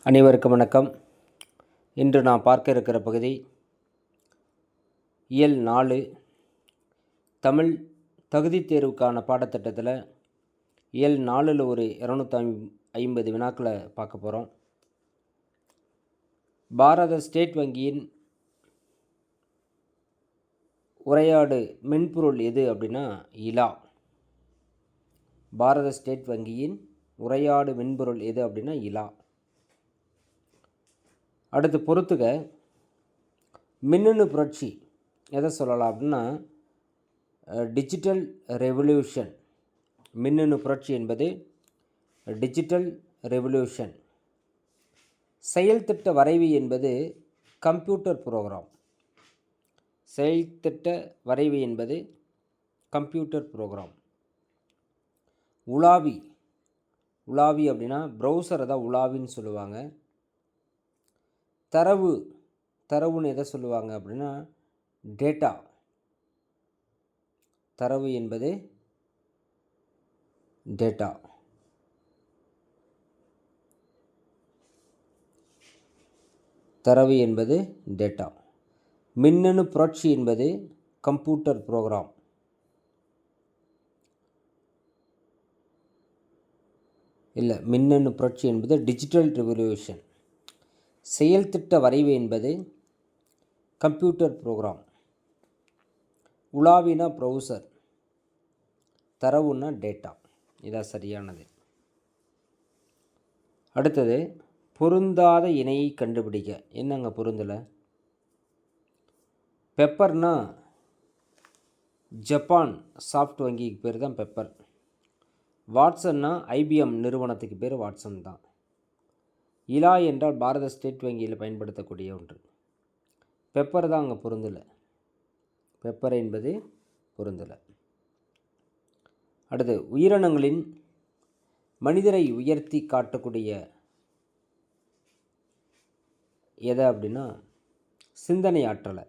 அனைவருக்கும் வணக்கம். இன்று நான் பார்க்க இருக்கிற பகுதி இயல் 4 தமிழ் தகுதித் தேர்வுக்கான பாடத்திட்டத்தில் இயல் 4ல் ஒரு 250 வினாக்களை பார்க்க போகிறோம். பாரத ஸ்டேட் வங்கியின் உரையாடு மென்பொருள் எது அப்படின்னா இலா. பாரத ஸ்டேட் வங்கியின் உரையாடு மென்பொருள் எது அப்படின்னா இலா. அடுத்து பொறுத்துக, மின்னணு புரட்சி எதை சொல்லலாம் அப்படின்னா டிஜிட்டல் ரெவல்யூஷன். மின்னணு புரட்சி என்பது டிஜிட்டல் ரெவல்யூஷன். செயல்திட்ட வரைவி என்பது கம்ப்யூட்டர் ப்ரோக்ராம். செயல்திட்ட வரைவி என்பது கம்ப்யூட்டர் ப்ரோக்ராம். உலாவி அப்படின்னா ப்ரௌசரை தான் உலாவின்னு சொல்லுவாங்க. தரவுன்னு எதை சொல்லுவாங்க அப்படின்னா டேட்டா. தரவு என்பது டேட்டா. தரவு என்பது டேட்டா. மின்னணு புரட்சி என்பது கம்ப்யூட்டர் ப்ரோக்ராம். மின்னணு புரட்சி என்பது டிஜிட்டல் ரெவல்யூஷன். செயல்திட்ட வரைவு என்பது கம்ப்யூட்டர் ப்ரோக்ராம். உலாவினா ப்ரௌசர், தரவுன்னா டேட்டா. இதான் சரியானது. அடுத்தது, பொருந்தாத இணையை கண்டுபிடிக்க. என்னங்க பொருந்தலை? பெப்பர்னா ஜப்பான் சாஃப்ட் வங்கிக்கு பேர் தான் பெப்பர். வாட்சன்னா ஐபிஎம் நிறுவனத்துக்கு பேர் வாட்சன் தான். இலா என்றால் பாரத ஸ்டேட் வங்கியில் பயன்படுத்தக்கூடிய ஒன்று. பெப்பர் தான் அங்கே பொருந்தலை. பெப்பர் என்பது பொருந்தலை. அடுத்து, உயிரினங்களின் மனிதரை உயர்த்தி காட்டக்கூடிய எதை அப்படின்னா சிந்தனை ஆற்றலை.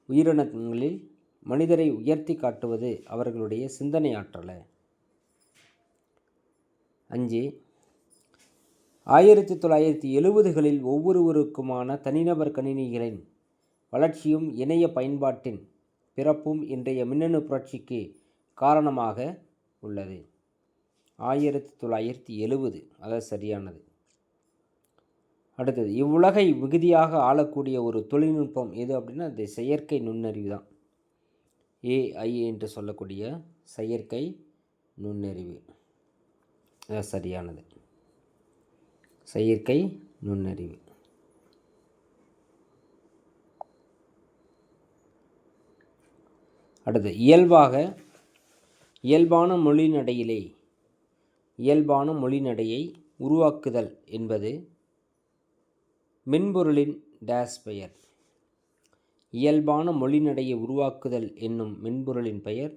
உயிரினங்களில் மனிதரை உயர்த்தி காட்டுவது அவர்களுடைய சிந்தனை ஆற்றலை. 5, 1970களில் ஒவ்வொருவருக்குமான தனிநபர் கணினிகளின் வளர்ச்சியும் இணைய பயன்பாட்டின் பிறப்பும் இன்றைய மின்னணு புரட்சிக்கு காரணமாக உள்ளது. 1970, அதாவது சரியானது. அடுத்தது, இவ்வுலகை மிகுதியாக ஆளக்கூடிய ஒரு தொழில்நுட்பம் எது அப்படின்னா அது செயற்கை நுண்ணறிவு தான். ஏஐ என்று சொல்லக்கூடிய செயற்கை நுண்ணறிவு. அது சரியானது. செயற்கை நுண்ணறிவு. அடுத்து, இயல்பான மொழிநடையை உருவாக்குதல் என்பது மென்பொருளின் டேஸ் பெயர். இயல்பான மொழிநடையை உருவாக்குதல் என்னும் மென்பொருளின் பெயர்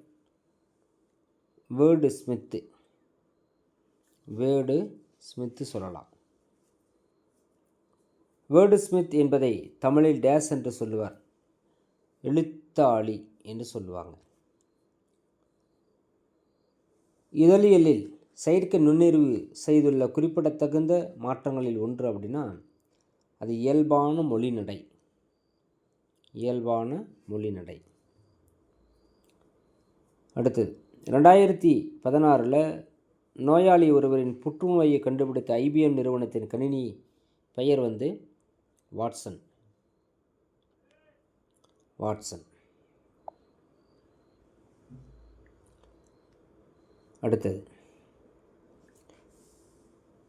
வேர்டு ஸ்மித்து சொல்லலாம். வேர்டு ஸ்மித் என்பதை தமிழில் டேஸ் என்று சொல்லுவார். எழுத்தாளி என்று சொல்லுவாங்க. இதழியலில் செயற்கை நுண்ணறிவு செய்துள்ள குறிப்பிடத்தகுந்த மாற்றங்களில் ஒன்று அப்படின்னா அது இயல்பான மொழிநடை. அடுத்தது, 2016 நோயாளி ஒருவரின் புற்றுநோயை கண்டுபிடித்த ஐபிஎம் நிறுவனத்தின் கணினி பெயர் வாட்சன். அடுத்தது,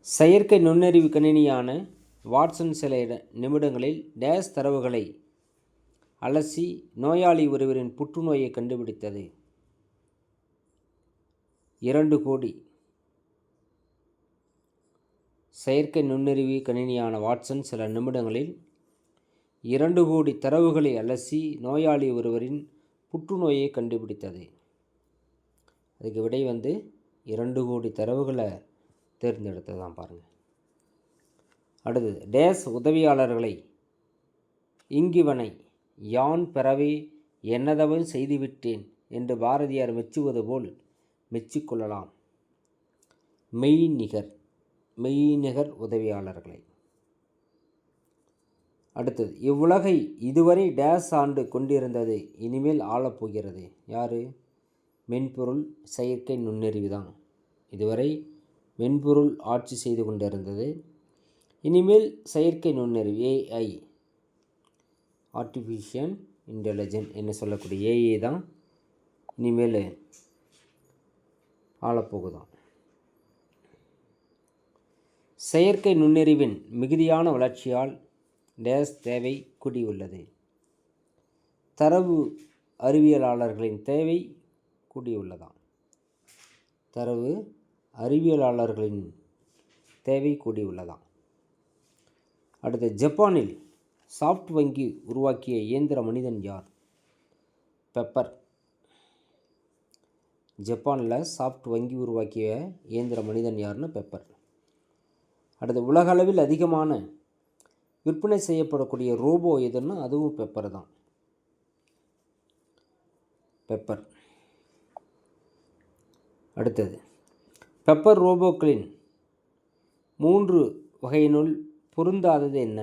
செயற்கை நுண்ணறிவு கணினியான வாட்சன் சில நிமிடங்களில் டேஸ் தரவுகளை அலசி நோயாளி ஒருவரின் புற்றுநோயை கண்டுபிடித்தது. 2 கோடி. செயற்கை நுண்ணறிவு கணினியான வாட்சன் சில நிமிடங்களில் 2 கோடி தரவுகளை அலசி நோயாளி ஒருவரின் புற்றுநோயை கண்டுபிடித்தது. அதுக்கு விடை 2 கோடி தரவுகளை தேர்ந்தெடுத்ததான் பாருங்கள். அடுத்தது, டேஸ் உதவியாளர்களை இங்கிவனை யான் பெறவே என்னதவன் செய்துவிட்டேன் என்று பாரதியார் மெச்சுவது போல் மெச்சிக்கொள்ளலாம். மெய்நிகர் உதவியாளர்களை. அடுத்தது, இவ்வுலகை இதுவரை டேஸ் ஆண்டு கொண்டிருந்தது இனிமேல் ஆளப்போகிறது. யார்? மென்பொருள் செயற்கை நுண்ணறிவு தான். இதுவரை மென்பொருள் ஆட்சி செய்து கொண்டிருந்தது, இனிமேல் செயற்கை நுண்ணறிவு ஏஐ, ஆர்டிஃபிஷியல் இன்டெலிஜென்ட் என்ன சொல்லக்கூடிய ஏஐ தான் இனிமேல் ஆளப்போகுதான். செயற்கை நுண்ணறிவின் மிகுதியான வளர்ச்சியால் டேஸ் தேவை கூடியுள்ளது. தரவு அறிவியலாளர்களின் தேவை கூடியுள்ளதாம். தரவு அறிவியலாளர்களின் தேவை கூடியுள்ளதாம். அடுத்து, ஜப்பானில் சாஃப்ட் வங்கி உருவாக்கிய இயந்திர மனிதன் யார்? பெப்பர். ஜப்பானில் சாஃப்ட் வங்கி உருவாக்கிய இயந்திர மனிதன் யாருன்னு பெப்பர். அடுத்து, உலகளவில் அதிகமான விற்பனை செய்யப்படக்கூடிய ரோபோ எதுன்னா அதுவும் பெப்பர் தான். பெப்பர். அடுத்தது, பெப்பர் ரோபோக்களின் 3 வகையினுள் பொருந்தாதது என்ன?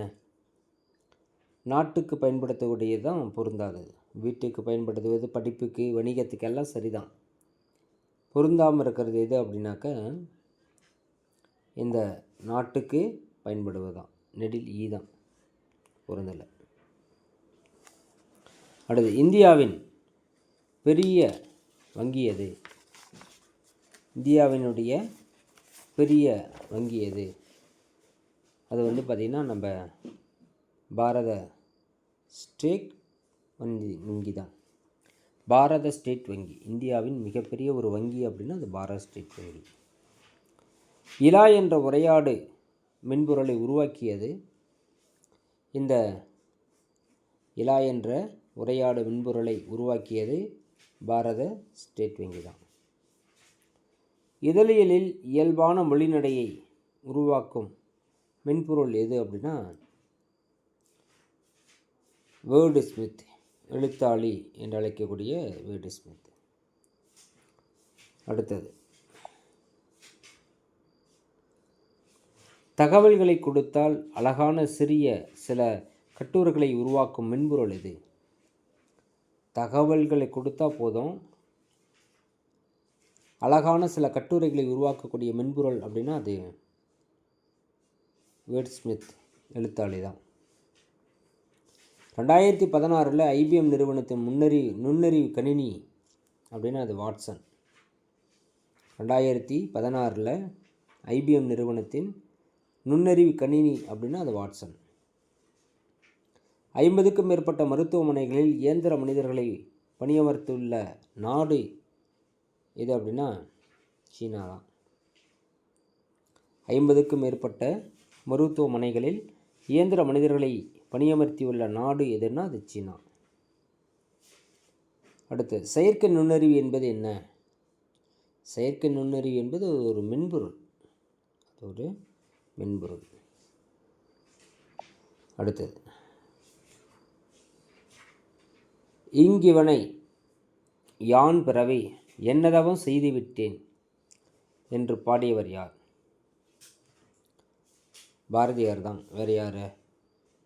நாட்டுக்கு பயன்படுத்தக்கூடியது தான் பொருந்தாதது. வீட்டுக்கு பயன்படுத்துவது, படிப்புக்கு, வணிகத்துக்கு எல்லாம் சரிதான். பொருந்தாமல் இருக்கிறது எது அப்படின்னாக்க இந்த நாட்டுக்கு பயன்படுவது தான். நெடில் ஈ தான் பொருந்தலை. அடுத்து, இந்தியாவின் பெரிய வங்கி எது? இந்தியாவினுடைய பெரிய வங்கி எது? அது பார்த்திங்கன்னா நம்ம பாரத ஸ்டேட் வங்கி தான். பாரத ஸ்டேட் வங்கி இந்தியாவின் மிகப்பெரிய ஒரு வங்கி அப்படின்னா அது பாரத ஸ்டேட் வங்கி. இலா என்ற உரையாடு மென்பொருளை உருவாக்கியது. இந்த இலா என்ற உரையாடு மென்பொருளை உருவாக்கியது பாரத ஸ்டேட் வங்கி தான். இதழியலில் இயல்பான மொழிநடையை உருவாக்கும் மென்பொருள் எது அப்படின்னா வேர்டு ஸ்மித், எழுத்தாளி என்று அழைக்கக்கூடிய வேர்டு ஸ்மித். அடுத்தது, தகவல்களை கொடுத்தால் அழகான சிறிய சில கட்டுரைகளை உருவாக்கும் மென்பொருள் எது? தகவல்களை கொடுத்தா போதும், அழகான சில கட்டுரைகளை உருவாக்கக்கூடிய மென்பொருள் அப்படின்னா அது வேர்ட் ஸ்மித், எழுத்தாளி தான். 2016 ஐபிஎம் நிறுவனத்தின் நுண்ணறிவு கணினி அப்படின்னா அது வாட்சன். 2016 ஐபிஎம் நிறுவனத்தின் நுண்ணறிவு கணினி அப்படின்னா அது வாட்சன். 50க்கும் மேற்பட்ட மருத்துவமனைகளில் இயந்திர மனிதர்களை பணியமர்த்துள்ள நாடு எது அப்படின்னா சீனா தான். 50க்கும் மேற்பட்ட மருத்துவமனைகளில் இயந்திர மனிதர்களை பணியமர்த்தியுள்ள நாடு எதுன்னா அது சீனா. அடுத்து, செயற்கை நுண்ணறிவு என்பது என்ன? செயற்கை நுண்ணறிவு என்பது ஒரு மென்பொருள். அது ஒரு மென்பொருள். அடுத்தது, இங்கிவனை யான் பிறவை என்னதவம் செய்துவிட்டேன் என்று பாடியவர் யார்? பாரதியார் தான். வேறு யார்?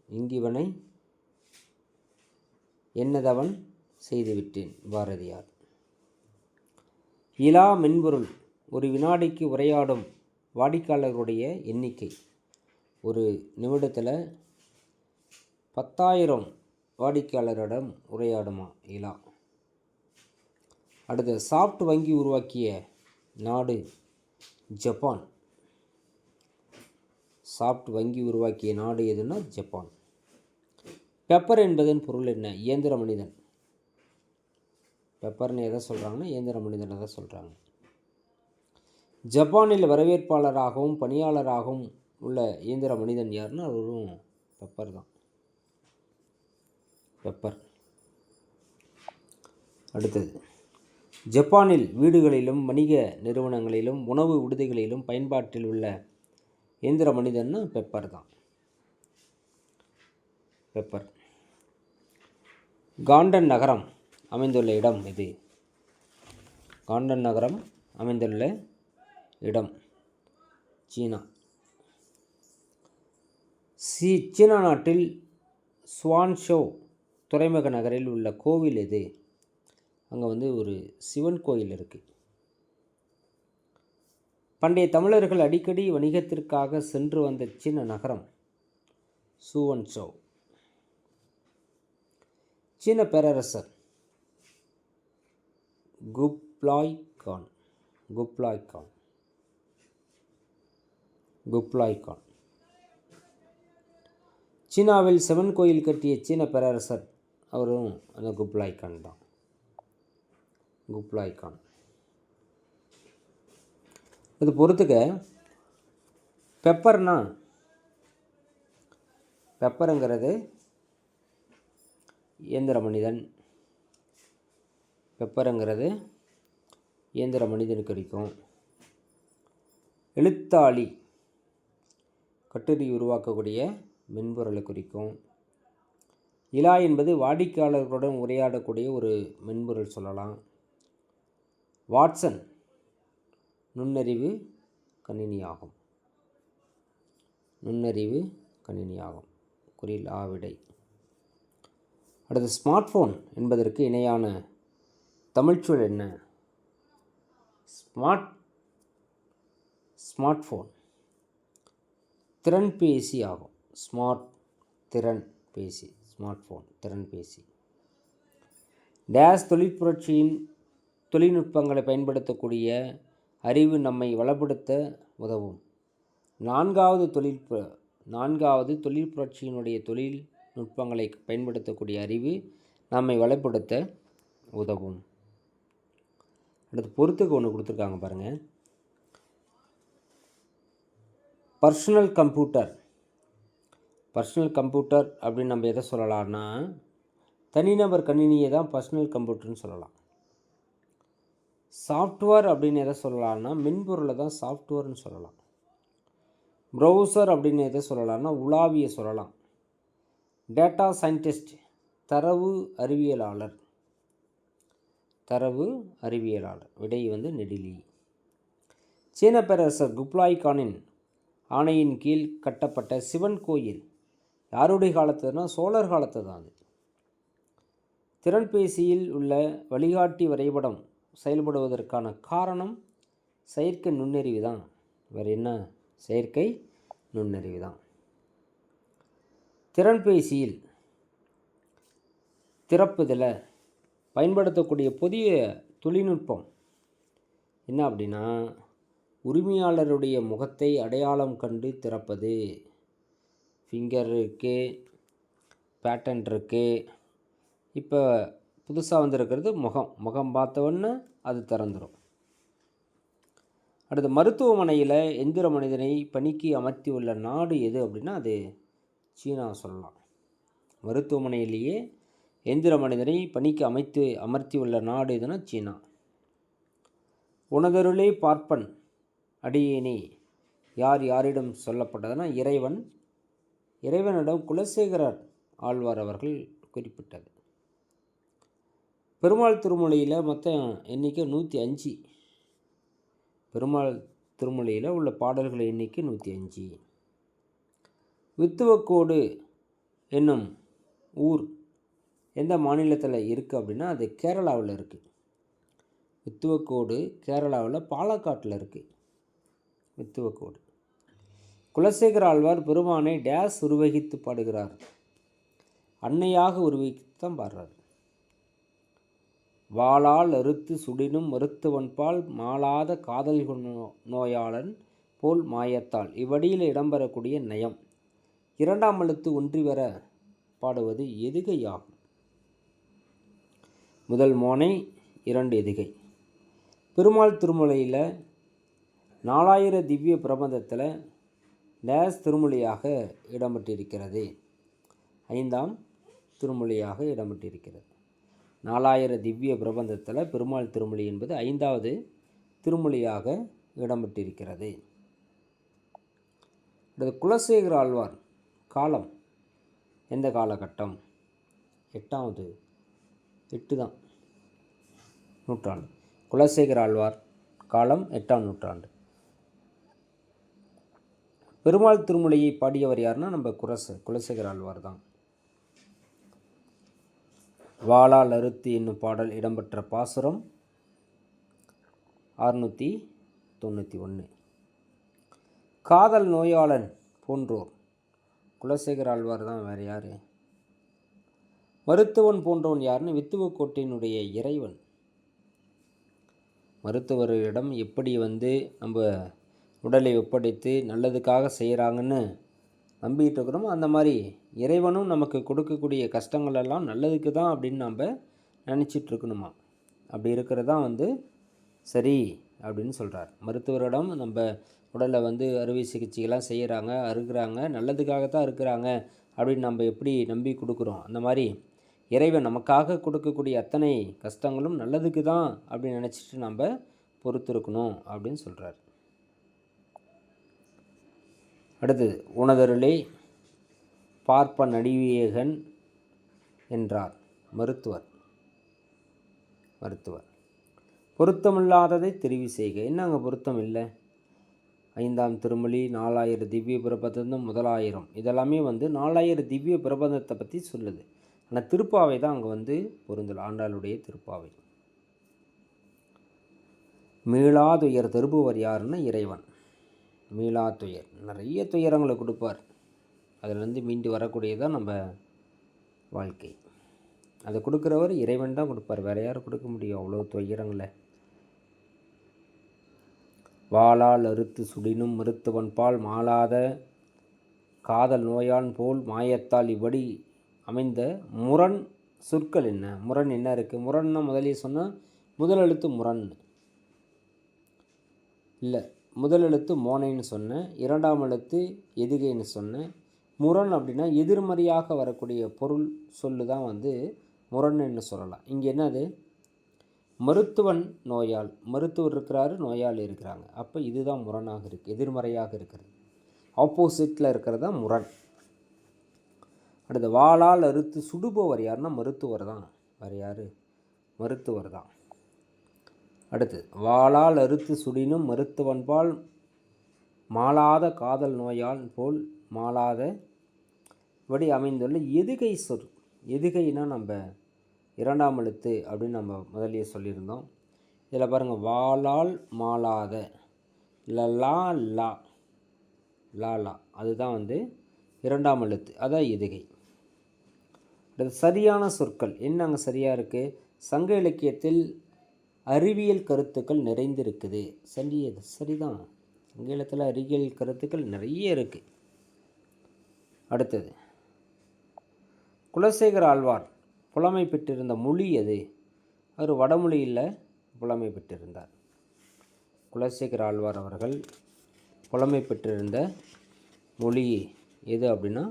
இங்கிவனை என்னதவன் செய்துவிட்டேன், பாரதியார். இலா மென்பொருள் ஒரு வினாடிக்கு உரையாடும் வாடிக்கையாளர்களுடைய எண்ணிக்கை. ஒரு நிமிடத்தில் 10,000 வாடிக்கையாளரிடம் உரையாடுமா இலா. அடுத்து, சாஃப்ட் வங்கி உருவாக்கிய நாடு ஜப்பான். சாஃப்ட் வங்கி உருவாக்கிய நாடு எதுன்னா ஜப்பான். பெப்பர் என்பதன் பொருள் என்ன? இயந்திர மனிதன். பெப்பர்னு எதை சொல்கிறாங்கன்னா இயந்திர மனிதனை தான் சொல்கிறாங்க. ஜப்பானில் வரவேற்பாளராகவும் பணியாளராகவும் உள்ள இயந்திர மனிதன் யாருன்னா அவரும் பெப்பர் தான். பெப்பர். அடுத்தது, ஜப்பானில் வீடுகளிலும் வணிக நிறுவனங்களிலும் உணவு விடுதிகளிலும் பயன்பாட்டில் உள்ள இயந்திர மனிதன்னா பெப்பர் தான். பெப்பர். காண்டன் நகரம் அமைந்துள்ள இடம் எது? காண்டன் நகரம் அமைந்துள்ள இடம் சீனா. சீனா நாட்டில் ஸ்வான்ஷோ துறைமுக நகரில் உள்ள கோவில் எது? அங்கே வந்து ஒரு சிவன் கோயில் இருக்குது. பண்டைய தமிழர்கள் அடிக்கடி வணிகத்திற்காக சென்று வந்த சீன நகரம் சூவன்ஷோ. சீன பேரரசர் குப்லாய் கான். சீனாவில் சிவன் கோயில் கட்டிய சீன பேரரசர் அவரும் அந்த குப்லாய் கான் தான். இது பொறுத்துக்க. பெப்பருங்கிறது இயந்திர மனிதனுக்கு குறிக்கும். எழுத்தாளி கட்டுரை உருவாக்கக்கூடிய மென்பொருளை குறிக்கும். இலா என்பது வாடிக்கையாளர்களுடன் உரையாடக்கூடிய ஒரு மென்பொருள் சொல்லலாம். வாட்சன் நுண்ணறிவு கணினியாகும். குறில் ஆவிடை. அடுத்து ஸ்மார்ட் ஃபோன் என்பதற்கு இணையான தமிழ்ச்சொல் என்ன? ஸ்மார்ட் ஃபோன் திறன்பேசி ஆகும். Smart phone திறன்பேசி. டேஸ் தொழில்நுட்பங்களை பயன்படுத்தக்கூடிய அறிவு நம்மை வளப்படுத்த உதவும். நான்காவது தொழிற்புரட்சியினுடைய தொழில்நுட்பங்களை பயன்படுத்தக்கூடிய அறிவு நம்மை வளப்படுத்த உதவும். அடுத்து பொறுத்துக்கு ஒன்று கொடுத்துருக்காங்க பாருங்கள். பர்சனல் கம்ப்யூட்டர் அப்படின்னு நம்ம எதை சொல்லலாம்னா, தனிநபர் கணினியை தான் பர்சனல் கம்ப்யூட்டர்னு சொல்லலாம். சாஃப்ட்வேர் அப்படின்னு எதை சொல்லலாம்னா, மென்பொருளை தான் சாஃப்ட்வேர்னு சொல்லலாம். ப்ரௌசர் அப்படின்னு எதை சொல்லலாம்னா, உலாவியை சொல்லலாம். டேட்டா சயின்டிஸ்ட் தரவு அறிவியலாளர். விடை வந்து நெடிலி. சீன பேரரசர் குப்லாய் கானின் ஆணையின் கீழ் கட்டப்பட்ட சிவன் கோயில் யாருடைய காலத்துனா, சோழர் காலத்து தான். அது திறன்பேசியில் உள்ள வழிகாட்டி வரைபடம் செயல்படுவதற்கான காரணம் செயற்கை நுண்ணறிவு தான். வேறு என்ன? செயற்கை நுண்ணறிவு தான். திறன்பேசியில் திறப்புதில் பயன்படுத்தக்கூடிய புதிய தொழில்நுட்பம் என்ன அப்படின்னா, உரிமையாளருடைய முகத்தை அடையாளம் கண்டு திறப்பது. ஃபிங்கர் இருக்குது, பேட்டர்ன் இருக்குது. இப்போ புதுசாக வந்திருக்கிறது முகம் பார்த்தவொன்னே அது திறந்துடும். அடுத்து மருத்துவமனையில் எந்திர மனிதனை பணிக்கு அமர்த்தி உள்ள நாடு எது அப்படின்னா, அது சீனா சொல்லலாம். மருத்துவமனையிலேயே எந்திர மனிதனை பணிக்கு அமர்த்தி உள்ள நாடு எதுனா சீனா. உனதருளே பார்ப்பன் அடியேனே யாரிடம் சொல்லப்பட்டதுன்னா, இறைவனிடம் குலசேகரர் ஆழ்வார் அவர்கள் குறிப்பிட்டது. பெருமாள் திருமொழியில் மொத்தம் எண்ணிக்கை 105. பெருமாள் திருமொழியில் உள்ள பாடல்கள் எண்ணிக்கை 105. வித்துவக்கோடு என்னும் ஊர் எந்த மாநிலத்தில் இருக்குது அப்படின்னா, அது கேரளாவில் இருக்குது. வித்துவக்கோடு கேரளாவில் பாலக்காட்டில் இருக்குது. வித்துவக்கோடு. குலசேகர ஆழ்வார் பெருமானை டேஸ் உருவகித்து பாடுகிறார். அன்னையாக உருவகித்து தான் பாடுறார். வாளால் அறுத்து சுடினும் மருத்துவன்பால் மாளாத காதல் நோயாளன் போல் மாயத்தால் இவ்வடியில் இடம்பெறக்கூடிய நயம். இரண்டாம் எழுத்து ஒன்றி வர பாடுவது எதுகையாகும். முதல் மோனை 2 எதுகை. பெருமாள் திருமொழியில் 4000 திவ்ய பிரபந்தத்தில் டேஸ் திருமொழியாக இடம்பெற்றிருக்கிறது. 5ஆம் திருமொழியாக இடம்பெற்றிருக்கிறது. 4000 திவ்ய பிரபந்தத்தில் பெருமாள் திருமொழி என்பது 5வது திருமொழியாக இடம்பெற்றிருக்கிறது. குலசேகர ஆழ்வார் காலம் எந்த காலகட்டம்? 8 தான் நூற்றாண்டு. குலசேகர ஆழ்வார் காலம் 8ஆம் நூற்றாண்டு. பெருமாள் திருமொழியை பாடியவர் யாருன்னா, நம்ம குலசேகர ஆழ்வார் தான். வாளால் அறுத்து என்னும் பாடல் இடம்பெற்ற பாசுரம் 691. காதல் நோயாளன் போன்றோர் குலசேகர ஆழ்வார் தான், வேறு யார்? மருத்துவன் போன்றவன் யாருன்னு வித்துவக்கோட்டையினுடைய இறைவன். மருத்துவரிடம் எப்படி நம்ம உடலை ஒப்படைத்து நல்லதுக்காக செய்கிறாங்கன்னு நம்பிக்கிட்டு இருக்கிறோமோ, அந்த மாதிரி இறைவனும் நமக்கு கொடுக்கக்கூடிய கஷ்டங்கள் எல்லாம் நல்லதுக்கு தான் அப்படின்னு நம்ம நினச்சிட்ருக்கணுமா. அப்படி இருக்கிறது தான் சரி அப்படின்னு சொல்கிறார். மருத்துவரிடம் நம்ம உடலை அறுவை சிகிச்சைகள்லாம் செய்கிறாங்க, அறுக்கிறாங்க, நல்லதுக்காகத்தான் இருக்கிறாங்க அப்படின்னு நம்ம எப்படி நம்பி கொடுக்குறோம், அந்த மாதிரி இறைவன் நமக்காக கொடுக்கக்கூடிய அத்தனை கஷ்டங்களும் நல்லதுக்கு தான் அப்படின்னு நினச்சிட்டு நம்ம பொறுத்திருக்கணும் அப்படின்னு சொல்கிறார். அடுத்தது, உணதருளே பார்ப்ப நடிவியகன் என்றார் மருத்துவர். பொருத்தமில்லாததை தெரிவு செய்க. என்னங்க பொருத்தம் இல்லை? 5ஆம் திருமொழி 4000 திவ்ய பிரபந்தம் 1000 இதெல்லாமே 4000 திவ்ய பிரபந்தத்தை பற்றி சொல்லுது. ஆனால் திருப்பாவை தான் அங்கே பொருந்தல். ஆண்டாளுடைய திருப்பாவை. மீளாதுயர் தருபவர் யாருன்னா இறைவன். மீளாதுயர், நிறைய துயரங்களை கொடுப்பார். அதிலிருந்து மீண்டு வரக்கூடியதான் நம்ம வாழ்க்கை. அதை கொடுக்குறவர் இறைவன் தான் கொடுப்பார், வேறு யாரும் கொடுக்க முடியும் அவ்வளோ துயரங்களை. வாளால் அறுத்து சுடினும் மருத்துவன் பால் மாளாத காதல் நோயான் போல் மாயத்தால் இவ்வடி அமைந்த முரண் சொற்கள் என்ன? முரண் என்ன இருக்குது? முரண்னா முதலே சொன்னால் முதல் எழுத்து முரண் இல்லை, முதல் எழுத்து மோனைன்னு சொன்னேன், 2ஆம் எழுத்து எதுகைன்னு சொன்னேன். முரண் அப்படின்னா எதிர்மறையாக வரக்கூடிய பொருள் சொல்லு தான் முரண்னு சொல்லலாம். இங்கே என்னது? மருத்துவன் நோயால், மருத்துவர் இருக்கிறாரு, நோயாளி இருக்கிறாங்க. அப்போ இதுதான் முரணாக இருக்குது, எதிர்மறையாக இருக்கிறது, ஆப்போசிட்டில் இருக்கிறது தான் முரண். அடுத்து, வாளால் அறுத்து சுடுபவர் யாருன்னா மருத்துவர் தான், வேறு யார்? மருத்துவர் தான். அடுத்து, வாளால் அறுத்து சுடினும் மருத்துவன்பால் மாளாத காதல் நோயால் போல் மாளாத இப்படி அமைந்துள்ள எதுகை சொல். எதுகைனா நம்ம 2ஆம் எழுத்து அப்படின்னு நம்ம முதலியே சொல்லியிருந்தோம். இதில் பாருங்கள், வாளால் மாளாத லா லா லா லா அதுதான் 2ஆம் எழுத்து, அதான் எதுகை. அது சரியான சொற்கள் என்னங்க சரியாக இருக்குது? சங்க இலக்கியத்தில் அறிவியல் கருத்துக்கள் நிறைந்திருக்குது. சரிதான், சங்க இலக்கியத்தில் அறிவியல் கருத்துக்கள் நிறைய இருக்குது. அடுத்தது, குலசேகர ஆழ்வார் புலமை பெற்றிருந்த மொழி எது? அவர் வடமொழியில் புலமை பெற்றிருந்தார். குலசேகர ஆழ்வார் அவர்கள் புலமை பெற்றிருந்த மொழி எது அப்படின்னா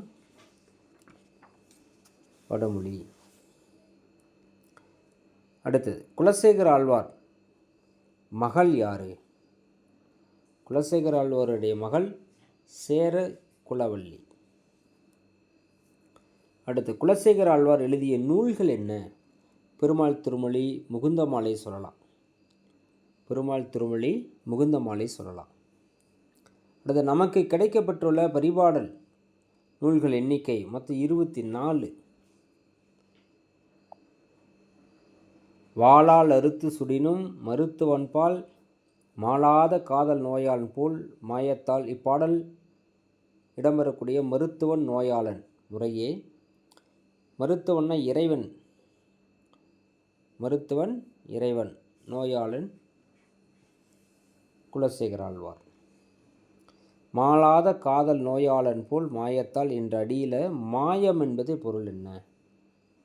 வடமொழி. அடுத்தது, குலசேகர ஆழ்வார் மகள் யார்? குலசேகர ஆழ்வாருடைய மகள் சேர குலவள்ளி. அடுத்து, குலசேகர ஆழ்வார் எழுதிய நூல்கள் என்ன? பெருமாள் திருமொழி, முகுந்தமாலை சொல்லலாம். பெருமாள் திருமொழி, முகுந்தமாலை சொல்லலாம். அடுத்து, நமக்கு கிடைக்கப்பட்டுள்ள பரிபாடல் நூல்கள் எண்ணிக்கை மொத்தம் 24. வாளால் அறுத்து சுடினும் மருத்துவன்பால் மாளாத காதல் நோயாளன் போல் மாயத்தால் இப்பாடல் இடம்பெறக்கூடிய மருத்துவன் நோயாளன் முறையே. மருத்துவன்னா இறைவன், மருத்துவன் இறைவன், நோயாளன் குலசேகர ஆழ்வார். மாளாத காதல் நோயாளன் போல் மாயத்தால் என்ற அடியில் மாயம் என்பது பொருள் என்ன?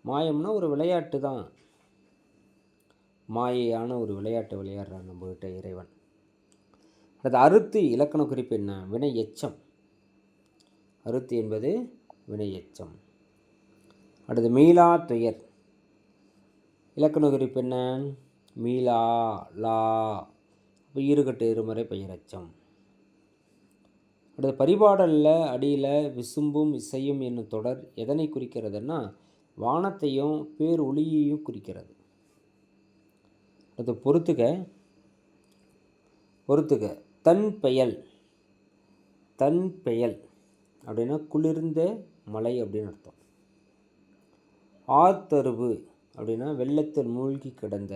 மாயம்னா ஒரு விளையாட்டு தான், மாயையான ஒரு விளையாட்டு விளையாடுறான் நம்மகிட்ட இறைவன். அது அறுத்து இலக்கண குறிப்பு என்ன? வினை எச்சம். அறுத்து என்பது வினை எச்சம். அடுத்து, மீளா துயர் இலக்கண குறிப்பு என்ன? மீளா லா, இப்போ ஈறுகட்டு இருமறை பெயரச்சம். அடுத்து, பரிபாடலில் அடியில் விசும்பும் இசையும் என்னும் தொடர் எதனை குறிக்கிறதுன்னா வானத்தையும் பேர் ஒளியையும் குறிக்கிறது. அது பொறுத்துக தன் பெயல். தன் பெயல் அப்படின்னா குளிர்ந்த மலை அப்படின்னு அர்த்தம். ஆர்த்தருவு அப்படின்னா வெள்ளத்தில் மூழ்கி கிடந்த.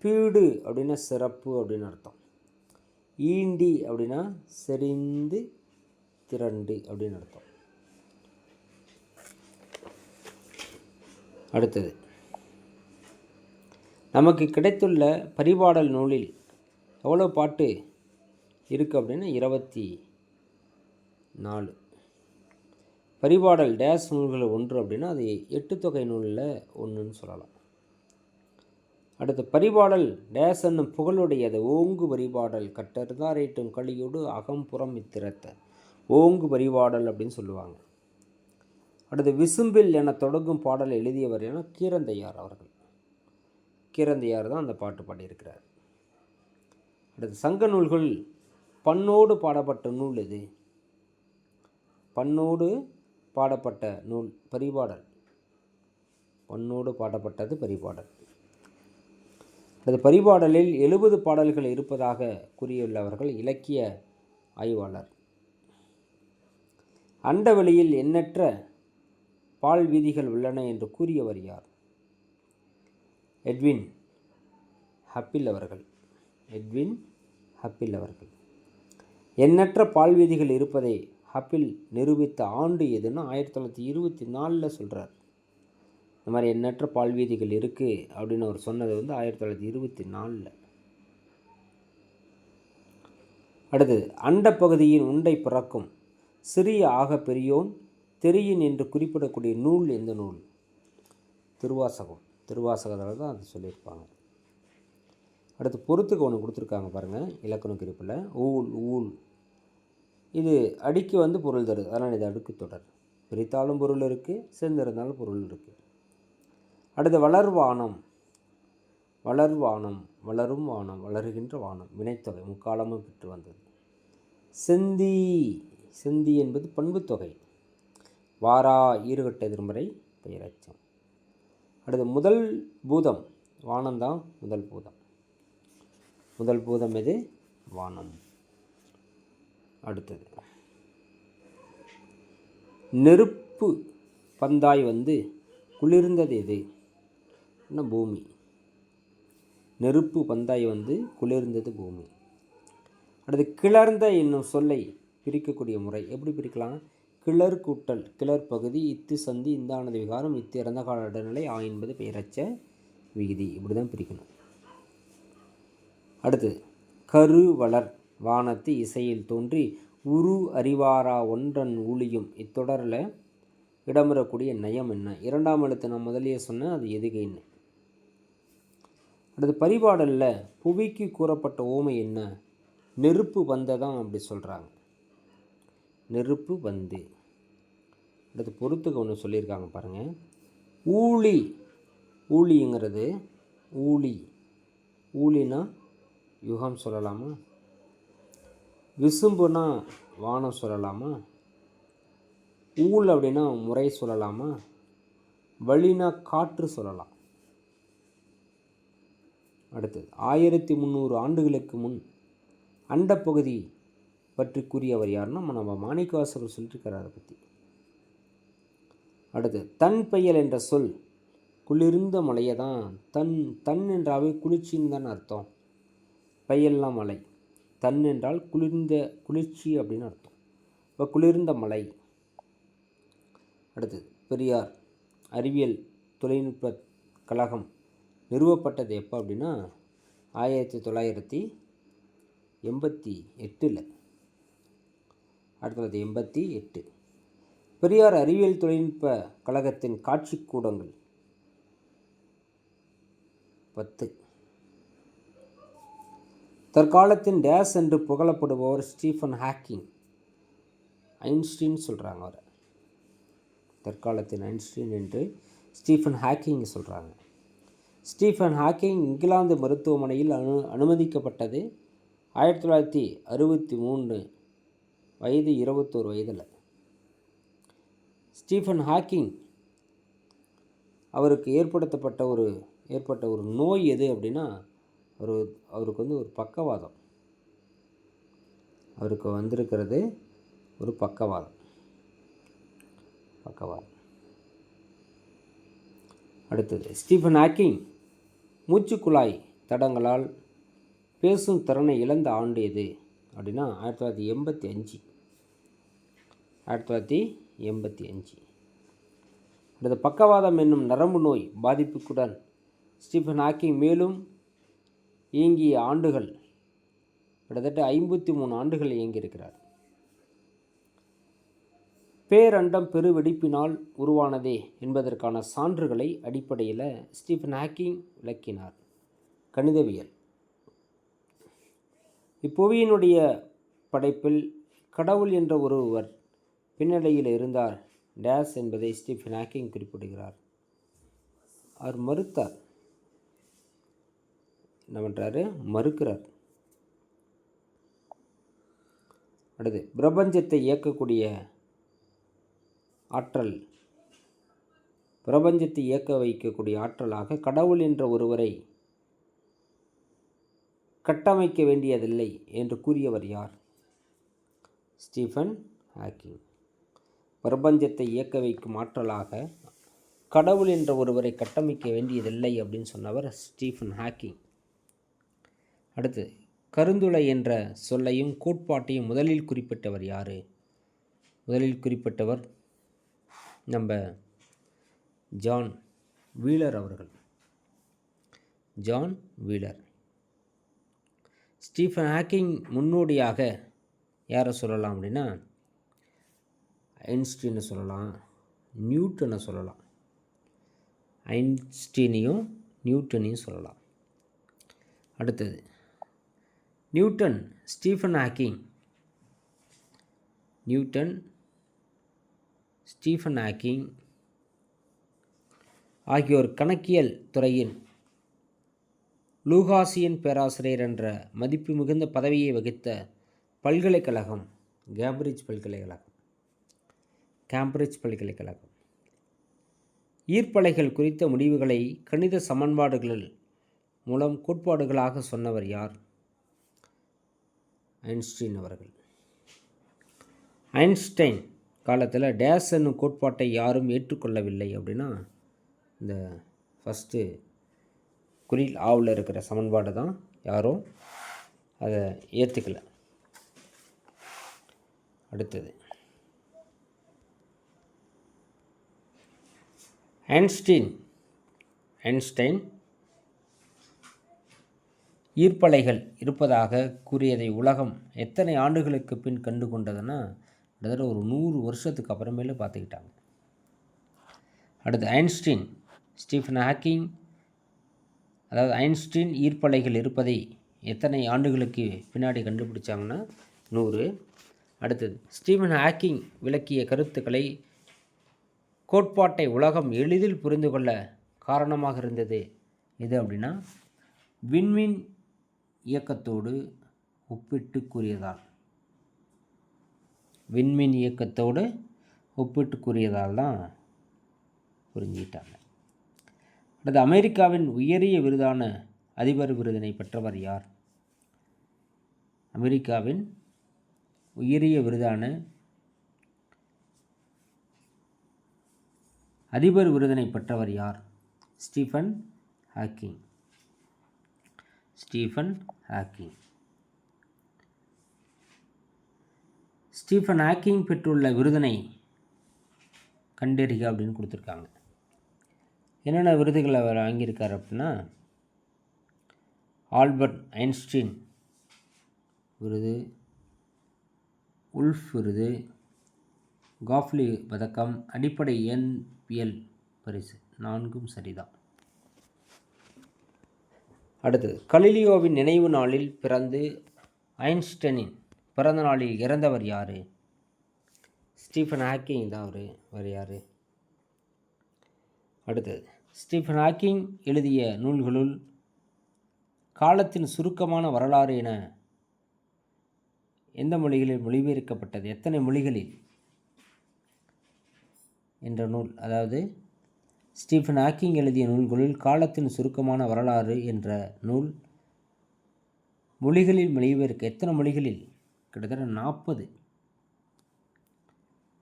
பீடு அப்படின்னா சிறப்பு அப்படின்னு அர்த்தம். ஈண்டி அப்படின்னா செறிந்து திரண்டு அப்படின்னு அர்த்தம். அடுத்தது, நமக்கு கிடைத்துள்ள பரிபாடல் நூலில் எவ்வளோ பாட்டு இருக்குது அப்படின்னா 24. பரிபாடல் டேஸ் நூல்கள் ஒன்று அப்படின்னா அது 8 தொகை நூலில் ஒன்றுன்னு சொல்லலாம். அடுத்து, பரிபாடல் டேஸ் என்னும் புகழுடையது ஓங்கு பரிபாடல் கட்டர்தாரேட்டும் களியோடு அகம்புறம் இத்திரத்த ஓங்கு பரிபாடல் அப்படின்னு சொல்லுவாங்க. அடுத்து, விசும்பில் என தொடங்கும் பாடலை எழுதியவர் என கீரந்தையார் அவர்கள். கீரந்தையார் தான் அந்த பாட்டு பாடியிருக்கிறார். அடுத்து, சங்க நூல்கள் பண்ணோடு பாடப்பட்ட நூல் எது? பண்ணோடு பாடப்பட்ட நூல் பரிபாடல். பண்ணோடு பாடப்பட்டது பரிபாடல். அது பரிபாடலில் 70 பாடல்கள் இருப்பதாக கூறியுள்ளவர்கள் இலக்கிய ஆய்வாளர். அண்டவெளியில் எண்ணற்ற பால் வீதிகள் உள்ளன என்று கூறியவர் யார்? எட்வின் ஹப்பில் அவர்கள். எட்வின் ஹப்பில் அவர்கள். எண்ணற்ற பால் வீதிகள் இருப்பதை ஹப்பில் நிரூபித்த ஆண்டு எதுன்னா 1924 சொல்கிறார். இந்த மாதிரி எண்ணற்ற பால் வீதிகள் இருக்குது அப்படின்னு அவர் சொன்னது 1924. அடுத்தது, அண்ட பகுதியின் உண்டை பிறக்கும் சிறிய ஆக பெரியோன் தெரியின் என்று குறிப்பிடக்கூடிய நூல் எந்த நூல்? திருவாசகம். திருவாசகத்தில் தான் அது சொல்லியிருப்பாங்க. அடுத்து, பொறுத்துக்கு ஒன்று கொடுத்துருக்காங்க பாருங்கள் இலக்கண குறிப்பில். ஊல் ஊல் இது அடிக்கு பொருள் தருது, அதனால் இது அடுக்கு தொடர். பிரித்தாலும் பொருள் இருக்குது, சேர்ந்திருந்தாலும் பொருள் இருக்குது. அடுத்து, வளர்வானம். வளர்வானம் வளரும் வானம் வளருகின்ற வானம் வினைத்தொகை முக்காலமும் பெற்று வந்தது. செந்தி. செந்தி என்பது பண்புத்தொகை. வாரா ஈறுகட்ட எதிர்மறை பெயரச்சம். அடுத்து, முதல் பூதம் வானம்தான். முதல் பூதம். முதல் பூதம் எது? வானம். அடுத்தது, நெருப்பு பந்தாய் குளிர்ந்தது எது? பூமி. நெருப்பு பந்தாய் குளிர்ந்தது பூமி. அடுத்து, கிளர்ந்த என்னும் சொல்லை பிரிக்கக்கூடிய முறை எப்படி பிரிக்கலாம்? கிளர் கூட்டல் கிளர் பகுதி இத்து சந்தி இந்தானது விகாரம் இத்து இறந்த கால இடைநிலை ஆ என்பது பெயரச்ச விகுதி. இப்படி தான் பிரிக்கணும். அடுத்து, கரு வளர் வானத்து இசையில் தோன்றி உரு அறிவாரா ஒன்றன் ஊழியும். இத்தொடரில் இடம்பெறக்கூடிய நயம் என்ன? இரண்டாம் எழுத்து நான் முதலியே சொன்னேன், அது எதுகைன்னு. அடுத்து, பரிபாடலில் புவிக்கு கூறப்பட்ட ஓமை என்ன? நெருப்பு பந்தை தான் அப்படி சொல்கிறாங்க. நெருப்பு பந்து. அடுத்து, பொறுத்துக்கு ஒன்று சொல்லியிருக்காங்க பாருங்கள். ஊழி. ஊழிங்கிறது ஊழி. ஊழினா யுகம் சொல்லலாமா? விசும்புனா வானம் சொல்லலாமா? ஊழ் அப்படின்னா முறை சொல்லலாமா? வழினா காற்று சொல்லலாம். அடுத்தது, 1300 ஆண்டுகளுக்கு முன் அண்டப்பகுதி பற்றி கூறியவர் யாருன்னா நம்ம மாணிக்கவாசகர் சொல்லியிருக்கிறார் அதை பற்றி. அடுத்து, தன் பெயல் என்ற சொல் குளிர்ந்த மலையை தான். தன் என்றாவே குளிர்ச்சின்னு தானே அர்த்தம். பெயல்லாம் மலை. தன் என்றால் குளிர்ச்சி அப்படின்னு அர்த்தம். இப்போ குளிர்ந்த மலை. அடுத்தது, பெரியார் அறிவியல் தொழில்நுட்ப கழகம் நிறுவப்பட்டது எப்போ அப்படின்னா 1988. 1988. பெரியார் அறிவியல் தொழில்நுட்ப கழகத்தின் காட்சி கூடங்கள் 10. தற்காலத்தின் டேஸ் என்று புகழப்படுபவர் ஸ்டீஃபன் ஹாக்கிங். ஐன்ஸ்டீன் சொல்கிறாங்க அவரை. தற்காலத்தின் ஐன்ஸ்டீன் என்று ஸ்டீஃபன் ஹாக்கிங் சொல்கிறாங்க. ஸ்டீஃபன் ஹாக்கிங் இங்கிலாந்து மருத்துவமனையில் அனுமதிக்கப்பட்டது 1963, வயது 21 வயதில். ஸ்டீஃபன் ஹாக்கிங் அவருக்கு ஏற்பட்ட ஒரு நோய் எது அப்படின்னா அவருக்கு ஒரு பக்கவாதம். அவருக்கு வந்திருக்கிறது ஒரு பக்கவாதம். அடுத்தது ஸ்டீஃபன் ஹாக்கிங் மூச்சுக்குழாய் தடங்களால் பேசும் திறனை இழந்த ஆண்டு எது அப்படின்னா 1985. அடுத்த பக்கவாதம் என்னும் நரம்பு நோய் பாதிப்புக்குடன் ஸ்டீஃபன் ஹாக்கிங் மேலும் இயங்கிய ஆண்டுகள் கிட்டத்தட்ட 53 ஆண்டுகள் இயங்கியிருக்கிறார். பேரண்டம் பெருவெடிப்பினால் உருவானதே என்பதற்கான சான்றுகளை அடிப்படையில் ஸ்டீஃபன் ஹாக்கிங் விளக்கினார். கணிதவியல். இப்புவியினுடைய படைப்பில் கடவுள் என்ற ஒருவர் பின்னணியில் இருந்தார் டேஸ் என்பதை ஸ்டீஃபன் ஹாக்கிங் குறிப்பிடுகிறார். அவர் மறுத்தார். என்ன பண்ணுறாரு? மறுக்கிறார். அடுத்து பிரபஞ்சத்தை இயக்கக்கூடிய ஆற்றல், பிரபஞ்சத்தை இயக்க வைக்கக்கூடிய ஆற்றலாக கடவுள் என்ற ஒருவரை கட்டமைக்க வேண்டியதில்லை என்று கூறியவர் யார்? Stephen Hawking. பிரபஞ்சத்தை இயக்க வைக்கும் ஆற்றலாக கடவுள் என்ற ஒருவரை கட்டமைக்க வேண்டியதில்லை அப்படின்னு சொன்னவர் ஸ்டீஃபன் ஹாக்கிங். அடுத்து கருந்துளை என்ற சொல்லையும் கோட்பாட்டையும் முதலில் குறிப்பிட்டவர் யார்? முதலில் குறிப்பிட்டவர் நம்ம ஜான் வீலர் அவர்கள். John wheeler. ஸ்டீஃபன் ஹாக்கிங் முன்னோடியாக யாரை சொல்லலாம் அப்படின்னா ஐன்ஸ்டீனை சொல்லலாம், நியூட்டனை சொல்லலாம். ஐன்ஸ்டீனையும் நியூட்டனையும் சொல்லலாம். அடுத்தது Newton, Stephen Hawking. Newton, Stephen Hawking ஆகியோர் கணக்கியல் துறையின் லூகாசியன் பேராசிரியர் என்ற மதிப்பு மிகுந்த பதவியை வகித்த பல்கலைக்கழகம் கேம்பிரிட்ஜ் பல்கலைக்கழகம். ஈர்ப்பலைகள் குறித்த முடிவுகளை கணித சமன்பாடுகள் மூலம் கோட்பாடுகளாக சொன்னவர் யார்? ஐன்ஸ்டீன் அவர்கள். ஐன்ஸ்டைன் காலத்தில் டேஸ் என்னும் கோட்பாட்டை யாரும் ஏற்றுக்கொள்ளவில்லை அப்படின்னா இந்த ஃபஸ்ட்டு குறில் ஆவில் இருக்கிற சமன்பாடு தான் யாரும் அதை ஏற்றுக்கலை. அடுத்தது ஐன்ஸ்டைன் ஈர்ப்பலைகள் இருப்பதாக கூறியதை உலகம் எத்தனை ஆண்டுகளுக்கு பின் கண்டு கொண்டதுன்னா கிட்டத்தட்ட ஒரு 100 வருஷத்துக்கு அப்புறமேலே பார்த்துக்கிட்டாங்க. அடுத்து ஐன்ஸ்டீன், ஸ்டீஃபன் ஹாக்கிங், அதாவது ஐன்ஸ்டீன் ஈர்ப்பலைகள் இருப்பதை எத்தனை ஆண்டுகளுக்கு பின்னாடி கண்டுபிடிச்சாங்கன்னா 100. அடுத்தது ஸ்டீஃபன் ஹாக்கிங் விளக்கிய கருத்துக்களை கோட்பாட்டை உலகம் எளிதில் புரிந்து கொள்ள காரணமாக இருந்தது எது அப்படின்னா விண்மீன் இயக்கத்தோடு ஒப்பிட்டு கூறியதால். விண்மீன் இயக்கத்தோடு ஒப்பிட்டு கூறியதால் தான் புரிஞ்சிட்டாங்க. அடுத்து அமெரிக்காவின் உயரிய விருதான அதிபர் விருதினை பெற்றவர் யார்? அமெரிக்காவின் உயரிய விருதான அதிபர் விருதினை பெற்றவர் யார்? Stephen Hawking. ஸ்டீஃபன் ஹாக்கிங் பெற்றுள்ள விருதினை கண்டறிக அப்படின்னு கொடுத்துருக்காங்க. என்னென்ன விருதுகளை அவர் வாங்கியிருக்கார் அப்படின்னா ஆல்பர்ட் ஐன்ஸ்டீன் விருது, உல்ஃப் விருது, காஃப்லி பதக்கம், அடிப்படை என்பியல் பரிசு. 4ம் சரிதான். அடுத்தது கலிலியோவின் நினைவு நாளில் பிறந்து ஐன்ஸ்டைனின் பிறந்த நாளில் இறந்தவர் யார்? ஸ்டீஃபன் ஹாக்கிங் தான் அவர். வேறு யார்? அடுத்தது ஸ்டீஃபன் ஹாக்கிங் எழுதிய நூல்களுள் காலத்தின் சுருக்கமான வரலாறு என எந்த மொழிகளில் மொழிபெயர்க்கப்பட்டது? எத்தனை மொழிகளில் என்ற நூல், அதாவது ஸ்டீஃபன் ஹாக்கிங் எழுதிய நூல்களில் காலத்தின் சுருக்கமான வரலாறு என்ற நூல் மொழிகளில் மொழிபெயர்க்க எத்தனை மொழிகளில்? கிட்டத்தட்ட 40.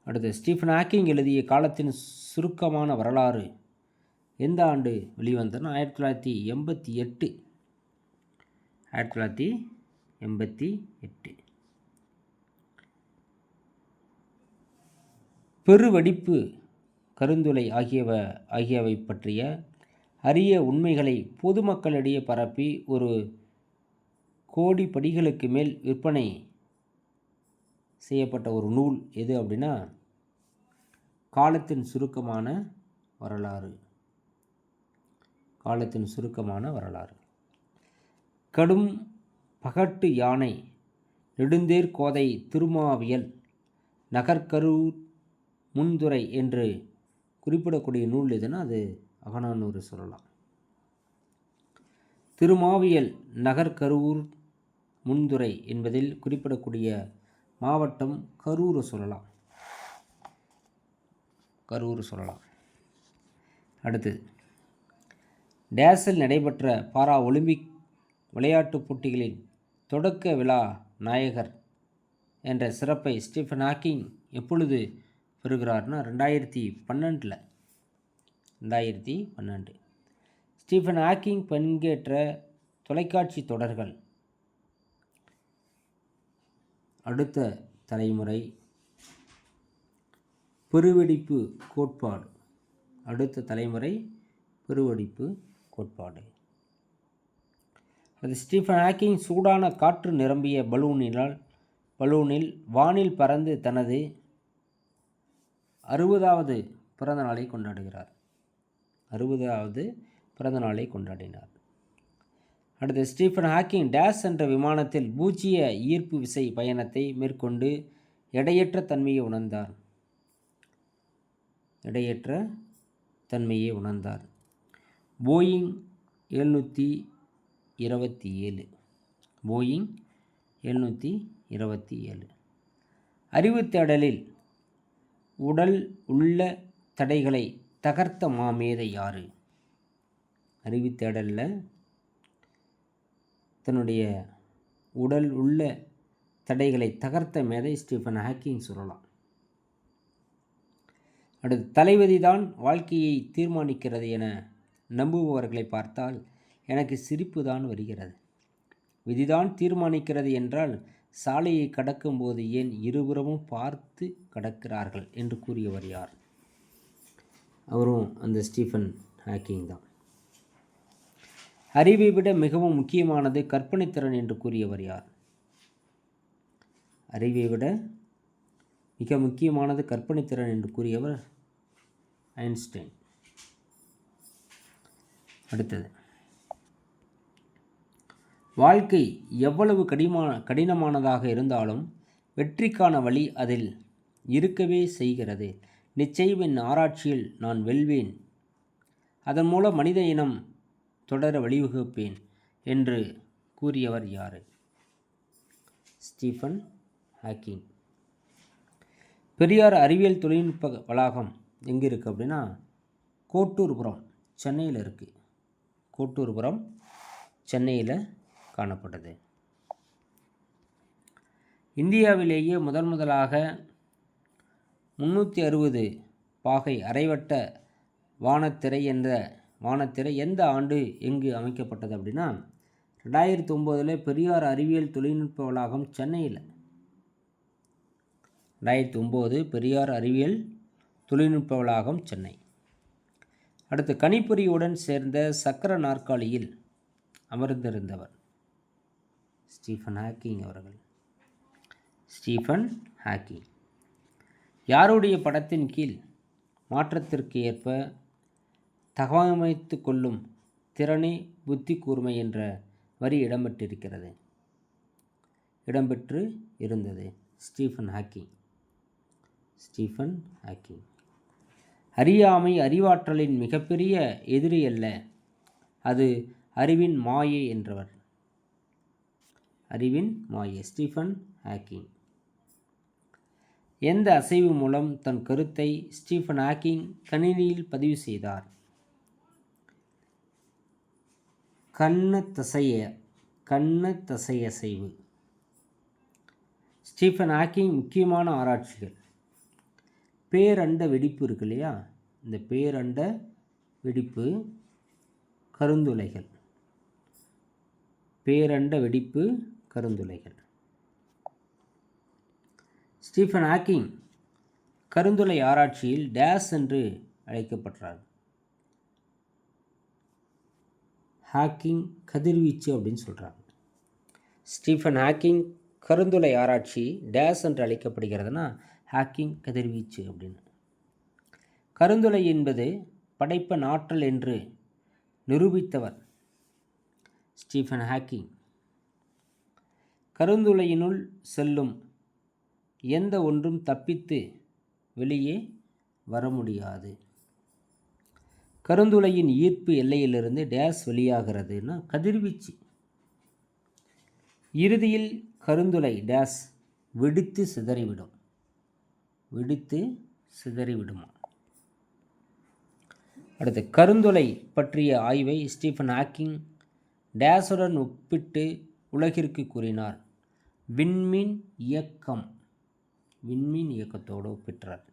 அடுத்து ஸ்டீஃபன் ஹாக்கிங் எழுதிய காலத்தின் சுருக்கமான வரலாறு எந்த ஆண்டு வெளிவந்ததுன்னா 1988. 1988. பெருவெடிப்பு கருந்துளை ஆகியவை பற்றிய அரிய உண்மைகளை பொதுமக்களிடையே பரப்பி 1,00,00,000 படிகளுக்கு மேல் விற்பனை செய்யப்பட்ட ஒரு நூல் எது அப்படின்னா காலத்தின் சுருக்கமான வரலாறு. காலத்தின் சுருக்கமான வரலாறு. கடும் பகட்டு யானை, நெடுந்தேர் கோதை, திருமாவியல், நகர்கரூர் முன்துறை என்று குறிப்பிடக்கூடிய நூல் எதுனா அது அகநானூறு சொல்லலாம். திருமாவியல் நகர்கரூர் முன்துறை என்பதில் குறிப்பிடக்கூடிய மாவட்டம் கரூர் சொல்லலாம். அடுத்தது, டேஸில் நடைபெற்ற பாரா ஒலிம்பிக் விளையாட்டுப் போட்டிகளின் தொடக்க விழா நாயகர் என்ற சிறப்பை ஸ்டீஃபன் ஹாக்கிங் எப்பொழுது பெறுகிறார்னா 2012. ஸ்டீஃபன் ஹாக்கிங் பங்கேற்ற தொலைக்காட்சி தொடர்கள் அடுத்த தலைமுறை, பெருவெடிப்பு கோட்பாடு. அது ஸ்டீஃபன் ஹாக்கிங் சூடான காற்று நிரம்பிய பலூனில் வானில் பறந்து தனது 60வது பிறந்த நாளை கொண்டாடினார். அடுத்து, ஸ்டீஃபன் ஹாக்கிங் டேஸ் என்ற விமானத்தில் பூஜ்ஜிய ஈர்ப்பு விசை பயணத்தை மேற்கொண்டு எடையற்ற தன்மையை உணர்ந்தார். போயிங் 727 அறிவுத்தேடலில் உடல் உள்ள தடைகளை தகர்த்த மாமேதை யாரு? அறிவுத்தேடலில் தன்னுடைய உடல் உள்ள தடைகளை தகர்த்த மேதை ஸ்டீஃபன் ஹாக்கிங் சொல்லலாம். அடுத்து, தலைவிதி தான் வாழ்க்கையை தீர்மானிக்கிறது என நம்புபவர்களை பார்த்தால் எனக்கு சிரிப்பு தான் வருகிறது. விதிதான் தீர்மானிக்கிறது என்றால் சாலையை கடக்கும்போது ஏன் இருபுறமும் பார்த்து கடக்கிறார்கள் என்று கூறியவர் யார்? அவரும் அந்த ஸ்டீஃபன் ஹாக்கிங் தான். அறிவை விட மிகவும் முக்கியமானது கற்பனைத்திறன் என்று கூறியவர் யார்? அறிவை விட மிக முக்கியமானது கற்பனைத்திறன் என்று கூறியவர் ஐன்ஸ்டைன். அடுத்தது, வாழ்க்கை எவ்வளவு கடினமானதாக இருந்தாலும் வெற்றிக்கான வழி அதில் இருக்கவே செய்கிறது. நிச்சயம் என் ஆராய்ச்சியில் நான் வெல்வேன், அதன் மூலம் மனித இனம் தொடர வழிவகுப்பேன் என்று கூறியவர் யார்? Stephen Hawking. பெரியார் அறிவியல் தொழில்நுட்ப வளாகம் எங்கே இருக்குது அப்படின்னா கோட்டூர்புரம், சென்னையில் காணப்படுது. இந்தியாவிலேயே முதலாக 360 பாகை அரைவட்ட வானத்திரை எந்த ஆண்டு எங்கு அமைக்கப்பட்டது அப்படின்னா 2009 பெரியார் அறிவியல் தொழில்நுட்ப வளாகம் சென்னையில். 2009 பெரியார் அறிவியல் தொழில்நுட்ப வளாகம் சென்னை. அடுத்து, கணிப்பொறியுடன் சேர்ந்த சக்கர நாற்காலியில் அமர்ந்திருந்தவர் ஸ்டீஃபன் ஹாக்கிங் அவர்கள். ஸ்டீஃபன் ஹாக்கிங் யாருடைய படத்தின் கீழ் மாற்றத்திற்கு ஏற்ப தகவமைத்து கொள்ளும் திறனே புத்தி கூர்மை என்ற வரி இடம்பெற்று இருந்தது? Stephen Hawking. அறியாமை அறிவாற்றலின் மிகப்பெரிய எதிரி அல்ல, அது அறிவின் மாயை என்றவர். Stephen Hawking. எந்த அசைவு மூலம் தன் கருத்தை ஸ்டீஃபன் ஹாக்கிங் கணினியில் பதிவு செய்தார்? கண்ணத்தசையசைவு. ஸ்டீஃபன் ஹாக்கிங் முக்கியமான ஆராய்ச்சிகள். பேரண்ட வெடிப்பு இருக்கு இல்லையா, இந்த பேரண்ட வெடிப்பு கருந்துளைகள். பேரண்ட வெடிப்பு கருந்துளைகள். ஸ்டீஃபன் ஹாக்கிங் கருந்துளை ஆராய்ச்சியில் டேஸ் என்று அழைக்கப்பட்டார். ஹாக்கிங் கதிர்வீச்சு அப்படின்னு சொல்கிறாங்க. ஸ்டீஃபன் ஹாக்கிங் கருந்துளை ஆராய்ச்சி டேஸ் என்று அழைக்கப்படுகிறதுனா ஹாக்கிங் கதிர்வீச்சு அப்படின்னு. கருந்துளை என்பது படைப்பன் ஆற்றல் என்று நிரூபித்தவர் ஸ்டீஃபன் ஹாக்கிங். கருந்துளையினுள் செல்லும் எந்த ஒன்றும் தப்பித்து வெளியே வர முடியாது. கருந்துளையின் ஈர்ப்பு எல்லையிலிருந்து டேஸ் வெளியாகிறதுனா கதிர்வீச்சு. இறுதியில் கருந்துளை டேஸ் வெடித்து சிதறிவிடுமா. அடுத்து கருந்துளை பற்றிய ஆய்வை ஸ்டீஃபன் ஹாக்கிங் டேஸுடன் ஒப்பிட்டு உலகிற்கு கூறினார். விண்மீன் இயக்கத்தோடு ஒப்பிட்டார்.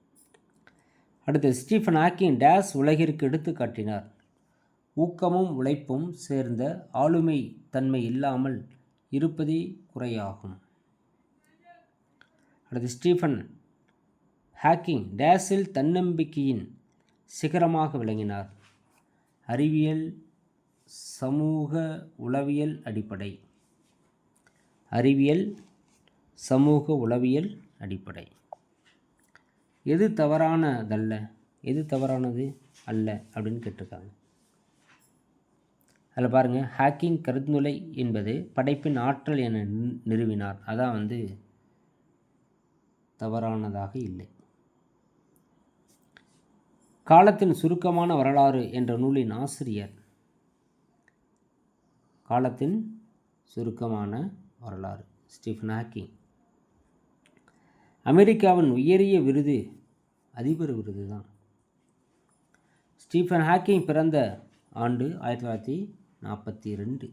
அடுத்து ஸ்டீஃபன் ஹாக்கிங் டேஸ் உலகிற்கு எடுத்து காட்டினார். ஊக்கமும் உழைப்பும் சேர்ந்த ஆளுமை தன்மை இல்லாமல் இருப்பதே குறையாகும். அடுத்து ஸ்டீஃபன் ஹாக்கிங் டேஸில் தன்னம்பிக்கையின் சிகரமாக விளங்கினார். அறிவியல் சமூக உளவியல் அடிப்படை. எது தவறானது அல்ல அப்படின்னு கேட்டிருக்காங்க. அதில் பாருங்கள், ஹாக்கிங் கருந்துளை என்பது படைப்பின் ஆற்றல் என நிறுவினார். அதான் தவறானதாக இல்லை. காலத்தின் சுருக்கமான வரலாறு என்ற நூலின் ஆசிரியர். காலத்தின் சுருக்கமான வரலாறு ஸ்டீஃபன் ஹாக்கிங். அமெரிக்காவின் உயரிய விருது அதிபர் விருது தான். ஸ்டீஃபன் ஹாக்கிங் பிறந்த ஆண்டு 1942.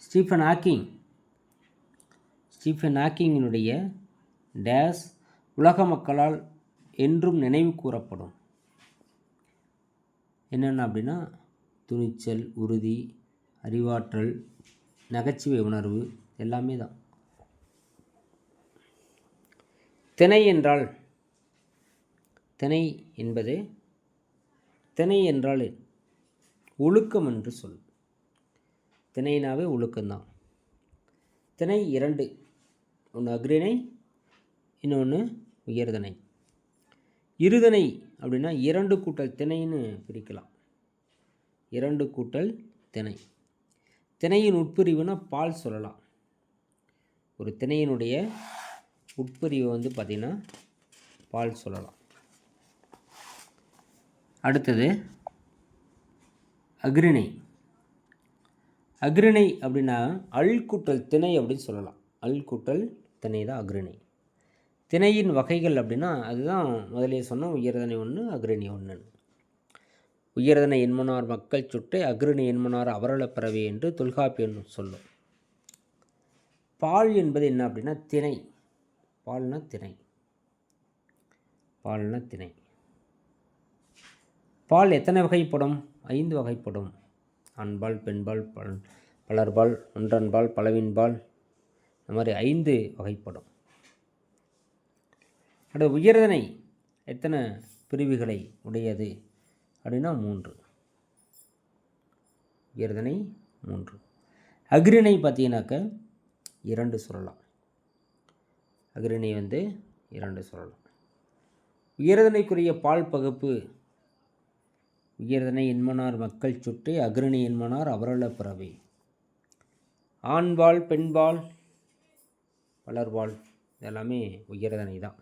ஸ்டீஃபன் ஹாக்கிங்கினுடைய டேஸ் உலக மக்களால் என்றும் நினைவு கூறப்படும். என்னென்ன அப்படின்னா துணிச்சல், உறுதி, அறிவாற்றல், நகைச்சுவை உணர்வு எல்லாமே தான். திணை என்றால் ஒழுக்கம் என்று சொல். திணைனாவே ஒழுக்கம்தான். திணை 2, ஒன்று அக்ரிணை, இன்னொன்று உயர்தனை. இருதனை அப்படின்னா 2 கூட்டல் திணைன்னு பிரிக்கலாம். 2 கூட்டல் திணை. திணையின் உட்பிரிவுனா பால் சொல்லலாம். ஒரு திணையினுடைய உட்பிரிவு பார்த்திங்கன்னா பால் சொல்லலாம். அடுத்தது அக்ரிணை. அக்ரிணை அப்படின்னா அல் கூட்டல் திணை அப்படின்னு சொல்லலாம். அல் கூட்டல் திணை தான் அக்ரிணை. திணையின் வகைகள் அப்படின்னா அதுதான் முதலே சொன்ன உயர்தனை 1, அக்ரிணை 1. உயர்தனை என்மனார் மக்கள் சுட்டை, அக்ரிணை என்மனார் அவரளப் பறவை என்று தொல்காப்பியம் சொல்லும். பால் என்பது என்ன அப்படின்னா திணை. பால்னா திணை. பால் எத்தனை வகைப்படும்? 5 வகைப்படும். ஆண்பால், பெண்பால், பலர்பால், ஒன்றன்பால், பலவின்பால், இந்த மாதிரி 5 வகைப்படும். அடுத்து உயர்தனை எத்தனை பிரிவுகளை உடையது அப்படின்னா 3. உயர்தனை 3. அக்ரிணை பார்த்தீங்கன்னாக்க 2 சொல்லலாம். அக்ரிணை 2 சொல்லலாம். உயர்தனைக்குரிய பால் பகுப்பு உயர்தனை என்மனார் மக்கள் சுட்டு, அக்ரிணை என்மனார் அவரளப் பறவை. ஆண்பால், பெண்பால், பலர்பால் இதெல்லாமே உயர்தனை தான்.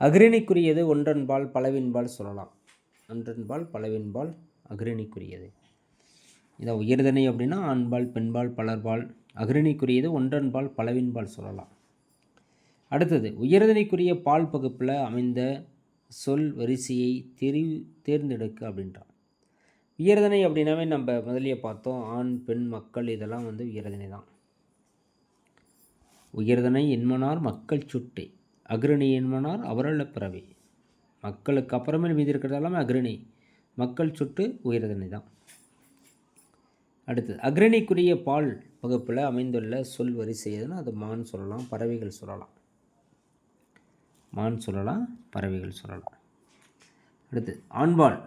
அக்ரிணைக்குரியது ஒன்றன்பால், பலவின்பால் சொல்லலாம். ஒன்றன்பால், பலவின்பால் அக்ரிணைக்குரியது. இதை உயர்தனை அப்படின்னா ஆண்பால், பெண்பால், பலர்பால். அக்ரிணைக்குரியது ஒன்றன்பால், பலவின்பால் சொல்லலாம். அடுத்தது உயர்தனைக்குரிய பால் பகுப்பில் அமைந்த சொல் வரிசையை தேர்ந்தெடுக்க அப்படின்றான். உயர்தனை அப்படின்னாவே நம்ம முதலிய பார்த்தோம், ஆண், பெண், மக்கள் இதெல்லாம் உயர்தனை தான். உயர்தனை என்மனார் மக்கள் சுட்டை, அக்ரிணை என்மனார் அவரளப் பறவை. மக்களுக்கு அப்புறமேல் மீதி இருக்கிறது எல்லாமே அக்ரணி. மக்கள் சுட்டு உயர்தனை தான். அடுத்தது அக்ரணிக்குரிய பால் வகுப்பில் அமைந்துள்ள சொல் வரிசை எதுனா அது மான் சொல்லலாம், பறவைகள் சொல்லலாம். மான் சொல்லலாம், பறவைகள் சொல்லலாம். அடுத்து ஆண்பால்.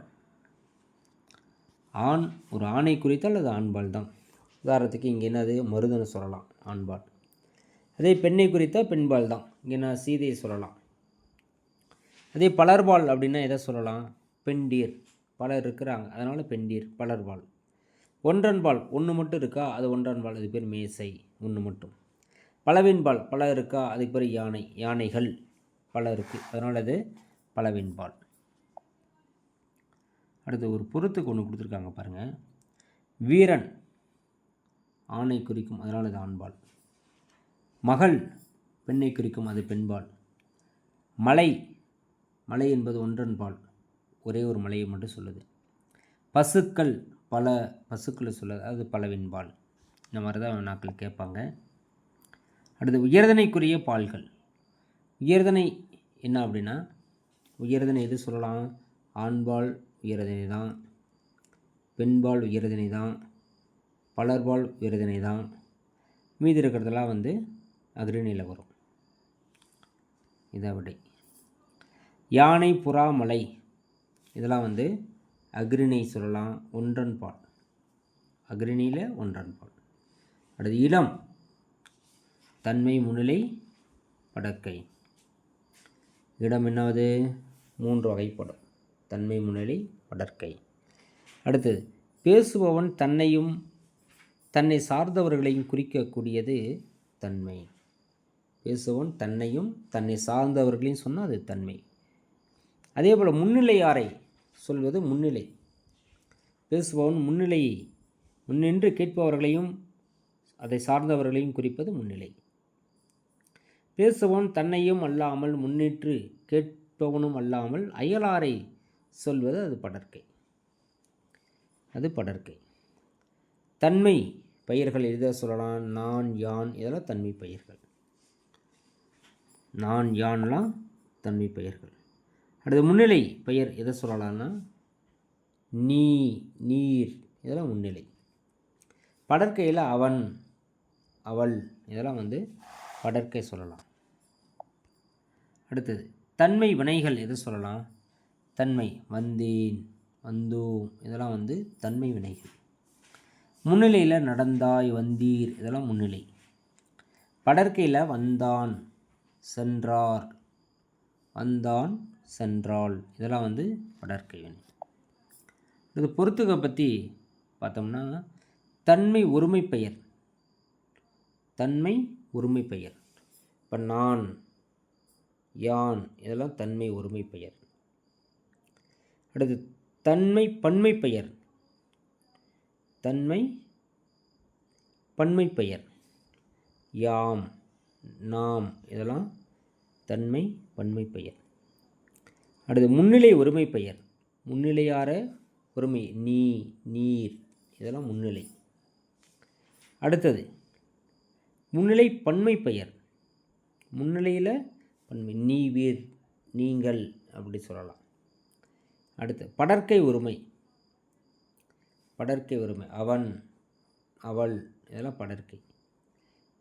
ஆண் ஒரு ஆணை குறித்தால் அது ஆண்பால் தான். உதாரணத்துக்கு இங்கே என்னது மருதனை சொல்லலாம், ஆண்பால். அதே பெண்ணை குறித்தால் பெண்பால் தான். இங்கே நான் சீதையை சொல்லலாம். அதே பலர்பால் அப்படின்னா எதை சொல்லலாம்? பெண்டீர், பலர் இருக்கிறாங்க, அதனால் பெண்டீர், பலர்பால். ஒன்றன்பால், ஒன்று மட்டும் இருக்கா, அது ஒன்றன்பால், அது பேர் மேசை, ஒன்று மட்டும். பலவின்பால், பல இருக்கா, அதுக்கு பேர் யானை, யானைகள் பல இருக்குது, அதனால் அது பலவின்பால். அடுத்து ஒரு பொருத்துக்கு ஒன்று கொடுத்துருக்காங்க பாருங்கள். வீரன் ஆணை குறிக்கும், அதனால் அது ஆண்பால். மகள் பெண்ணை குறிக்கும், அது பெண்பால். மலை, மலை என்பது ஒன்றன்பால், ஒரே ஒரு மலையை மட்டும் சொல்லுது. பசுக்கள், பல பசுக்களை சொல்லுது, அது பலவின்பால். இந்த மாதிரி தான் நாட்கள் கேட்பாங்க. அடுத்து உயர்தனைக்குரிய பால்கள். உயர்தனை என்ன அப்படின்னா, உயர்தனை எது சொல்லலாம்? ஆண்பால் உயர்தனை தான், பெண்பால் உயர்தனை தான், பலர்பால் உயர்தனை தான். மீதி இருக்கிறதெல்லாம் அக்ரணியில் வரும். இதை விடை. யானை, புறா, மலை இதெல்லாம் அக்ரிணை சொல்லலாம், ஒன்றன்பால், அக்ரிணியில் ஒன்றன்பால். அடுத்து இளம், தன்மை, முன்னிலை, படற்கை. இடம் என்னாவது? 3 வகைப்படும், தன்மை, முன்னிலை, படற்கை. அடுத்தது பேசுபவன் தன்னையும் தன்னை சார்ந்தவர்களையும் குறிக்கக்கூடியது தன்மை. பேசுபவன் தன்னையும் தன்னை சார்ந்தவர்களையும் சொன்னால் அது தன்மை. அதே போல் முன்னிலையாரை சொல்வது முன்னிலை. பேசுபவன் முன்னிலையை முன்னின்று கேட்பவர்களையும் அதை சார்ந்தவர்களையும் குறிப்பது முன்னிலை. பேசுபவன் தன்னையும் அல்லாமல் முன்னின்று கேட்பவனும் அல்லாமல் அயலாரை சொல்வது அது படற்கை, அது படற்கை. தன்மை பெயர்கள் எதை சொல்லலாம்? நான், யான் இதெல்லாம் தன்மை பெயர்கள். நான், யான்லாம் தன்மை பெயர்கள். அடுத்து முன்னிலை பெயர் எதை சொல்லலாம்னா நீ, நீர் இதெல்லாம் முன்னிலை. படற்கையில் அவன், அவள் இதெல்லாம் படற்கை சொல்லலாம். அடுத்தது தன்மை வினைகள் எது சொல்லலாம்? தன்மை வந்தேன், வந்தோம் இதெல்லாம் தன்மை வினைகள். முன்னிலையில் நடந்தாய், வந்தீர் இதெல்லாம் முன்னிலை. படற்கையில் வந்தான், சென்றார், வந்தான், சென்றாள் இதெல்லாம் படற்கை வினை. இது பொறுத்துக பற்றி பார்த்தோம்னா தன்மை ஒருமை பெயர், தன்மை ஒருமை பெயர். இப்போ நான், யான் இதெல்லாம் தன்மை ஒருமை பெயர். அடுத்து தன்மை பன்மை பெயர், தன்மை பன்மை பெயர். யாம், நாம் இதெல்லாம் தன்மை பன்மை பெயர். அடுத்து முன்னிலை ஒருமை பெயர், முன்னிலையார ஒருமை, நீ, நீர் இதெல்லாம் முன்னிலை. அடுத்தது முன்னிலை பன்மை பெயர், முன்னிலையில் பன்மை, நீ, வீர், நீங்கள் அப்படி சொல்லலாம். அடுத்து படற்கை ஒருமை, படற்கை ஒருமை, அவன், அவள் இதெல்லாம் படற்கை.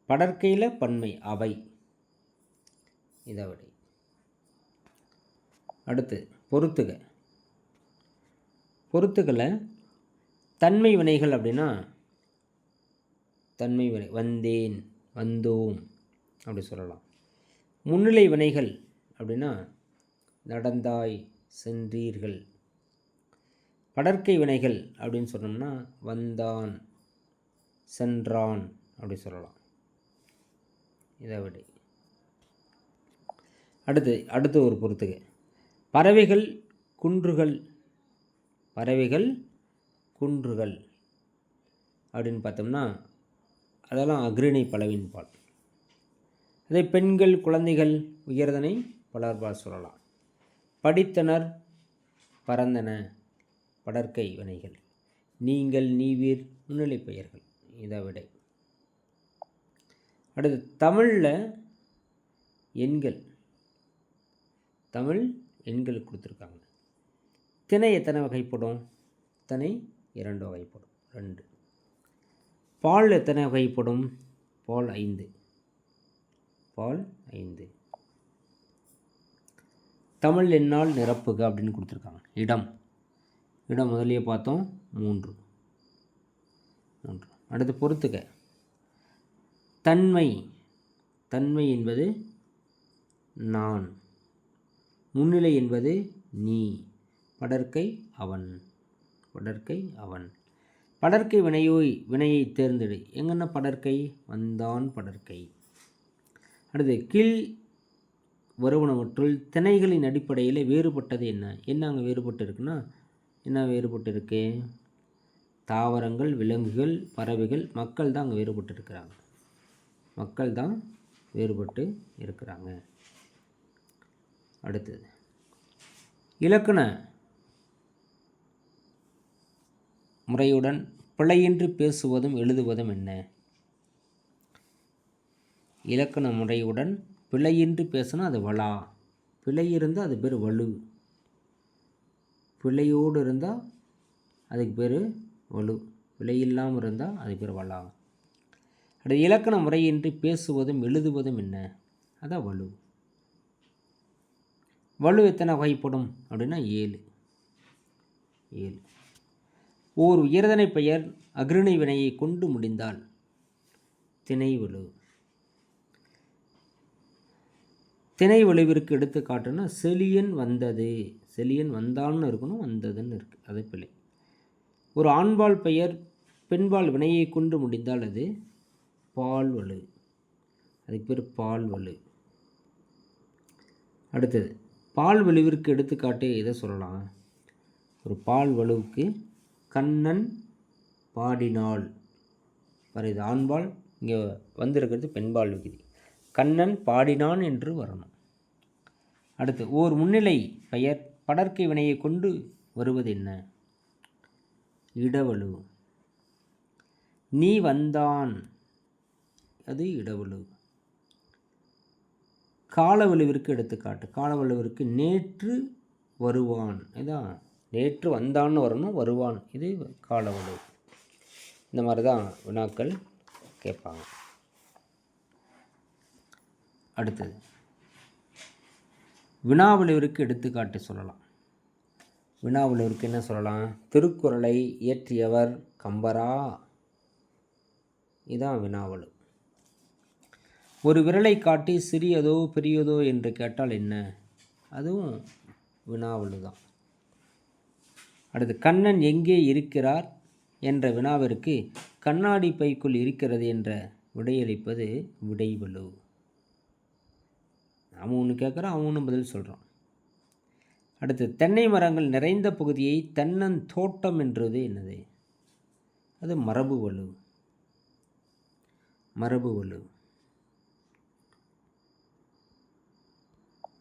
படற்கையில் பன்மை, அவை இதை விட. அடுத்து பொறுத்துக. பொறுத்துக்களை தன்மை வினைகள் அப்படின்னா தன்மை வினை வந்தேன், வந்தோம் அப்படி சொல்லலாம். முன்னிலை வினைகள் அப்படின்னா நடந்தாய், சென்றீர்கள். படற்கை வினைகள் அப்படின்னு சொன்னோம்னா வந்தான், சென்றான் அப்படி சொல்லலாம். இதை விட. அடுத்து ஒரு பொறுத்துக. பறவைகள், குன்றுகள், பறவைகள், குன்றுகள் அப்படின்னு பார்த்தோம்னா அதெல்லாம் அக்ரிணை பலவின்பால். அதே பெண்கள், குழந்தைகள் உயர்தனை பலர்பால் சொல்லலாம். படித்தனர், பறந்தன படற்கை வினைகள். நீங்கள், நீவீர் முன்னிலை பெயர்கள். இதை விட. அடுத்து தமிழில் எண்கள், தமிழ் எண்கள் கொடுத்துருக்காங்க. திணை எத்தனை வகைப்படும்? திணை 2 வகைப்படும், 2. பால் எத்தனை வகைப்படும்? பால் 5, பால் 5. தமிழ் எண்ணால் நிரப்புக அப்படின்னு கொடுத்துருக்காங்க. இடம் முதலியே பார்த்தோம், 3. அடுத்து பொறுத்துக்க. தன்மை என்பது நான், முன்னிலை என்பது நீ, படர்க்கை அவன். படர்க்கை வினையை தேர்ந்தெடு. எங்கன்னா படர்க்கை? வந்தான் படர்க்கை. அடுத்து கீழ் வருவனவற்றுள் திணைகளின் அடிப்படையில் வேறுபட்டது என்ன அங்கே வேறுபட்டு இருக்குன்னா, என்ன வேறுபட்டு இருக்கு? தாவரங்கள், விலங்குகள், பறவைகள், மக்கள் தான் அங்கே வேறுபட்டு இருக்கிறாங்க. அடுத்தது இலக்கண முறையுடன் பிழையின்றி பேசுவதும் எழுதுவதும் என்ன? இலக்கண முறையுடன் பிழையின்றி பேசினா அது வளா, பிழை இருந்தால் அது பேர் வலு, பிழையோடு இருந்தால் அதுக்கு பேர் வலு, பிழை இல்லாமல் இருந்தால் அதுக்கு பேர் வளா. அடுத்து இலக்கண முறையின்றி பேசுவதும் எழுதுவதும் என்ன? அதான் வலு. வலு எத்தனை வகைப்படும் அப்படின்னா 7. ஓர் உயர்தனை பெயர் அக்ரிணை வினையை கொண்டு முடிந்தால் திணை வலு. திணை வலுவிற்கு எடுத்துக்காட்டுன்னா செலியன் வந்தது, செலியன் வந்தான்னு இருக்கணும், வந்ததுன்னு இருக்கு, அது பிழை. ஒரு ஆண்பால் பெயர் பெண்பால் வினையை கொண்டு முடிந்தால் அது பால் வலு, அதுக்கு பேர் பால் வலு. அடுத்தது பால் வலுவிற்கு எடுத்துக்காட்டு எதை சொல்லலாம்? ஒரு பால் வலுவுக்கு கண்ணன் பாடினாள், இது ஆண்பால், இங்கே வந்திருக்கிறது பெண்பால் விகுதி, கண்ணன் பாடினான் என்று வரணும். அடுத்து ஓர் முன்னிலை பெயர் படர்க்கை வினையை கொண்டு வருவது என்ன? இடவலு. நீ வந்தான், அது இடவலு. காலவலுவிற்கு எடுத்துக்காட்டு. காலவலுவிற்கு நேற்று வருவான், இதான் நேற்று வந்தான்னு வரணும், வருவான், இது காலவலு. இந்த மாதிரி தான் வினாக்கள் கேட்பாங்க. அடுத்தது வினாவலுவிற்கு எடுத்துக்காட்டு சொல்லலாம். வினாவலுவிற்கு என்ன சொல்லலாம்? திருக்குறளை இயற்றியவர் கம்பரா, இதான் வினாவலு. ஒரு விரலை காட்டி சிறியதோ பெரியதோ என்று கேட்டால் என்ன? அதுவும் வினாவலு தான். அடுத்து கண்ணன் எங்கே இருக்கிறார் என்ற வினாவிற்கு கண்ணாடி பைக்குள் இருக்கிறது என்ற விடையளிப்பது விடைவலு. அவன் ஒன்று கேட்குறான், அவன் ஒன்று பதில் சொல்கிறான். அடுத்து தென்னை மரங்கள் நிறைந்த பகுதியை தென்னன் தோட்டம் என்றது என்னது? அது மரபு வலு.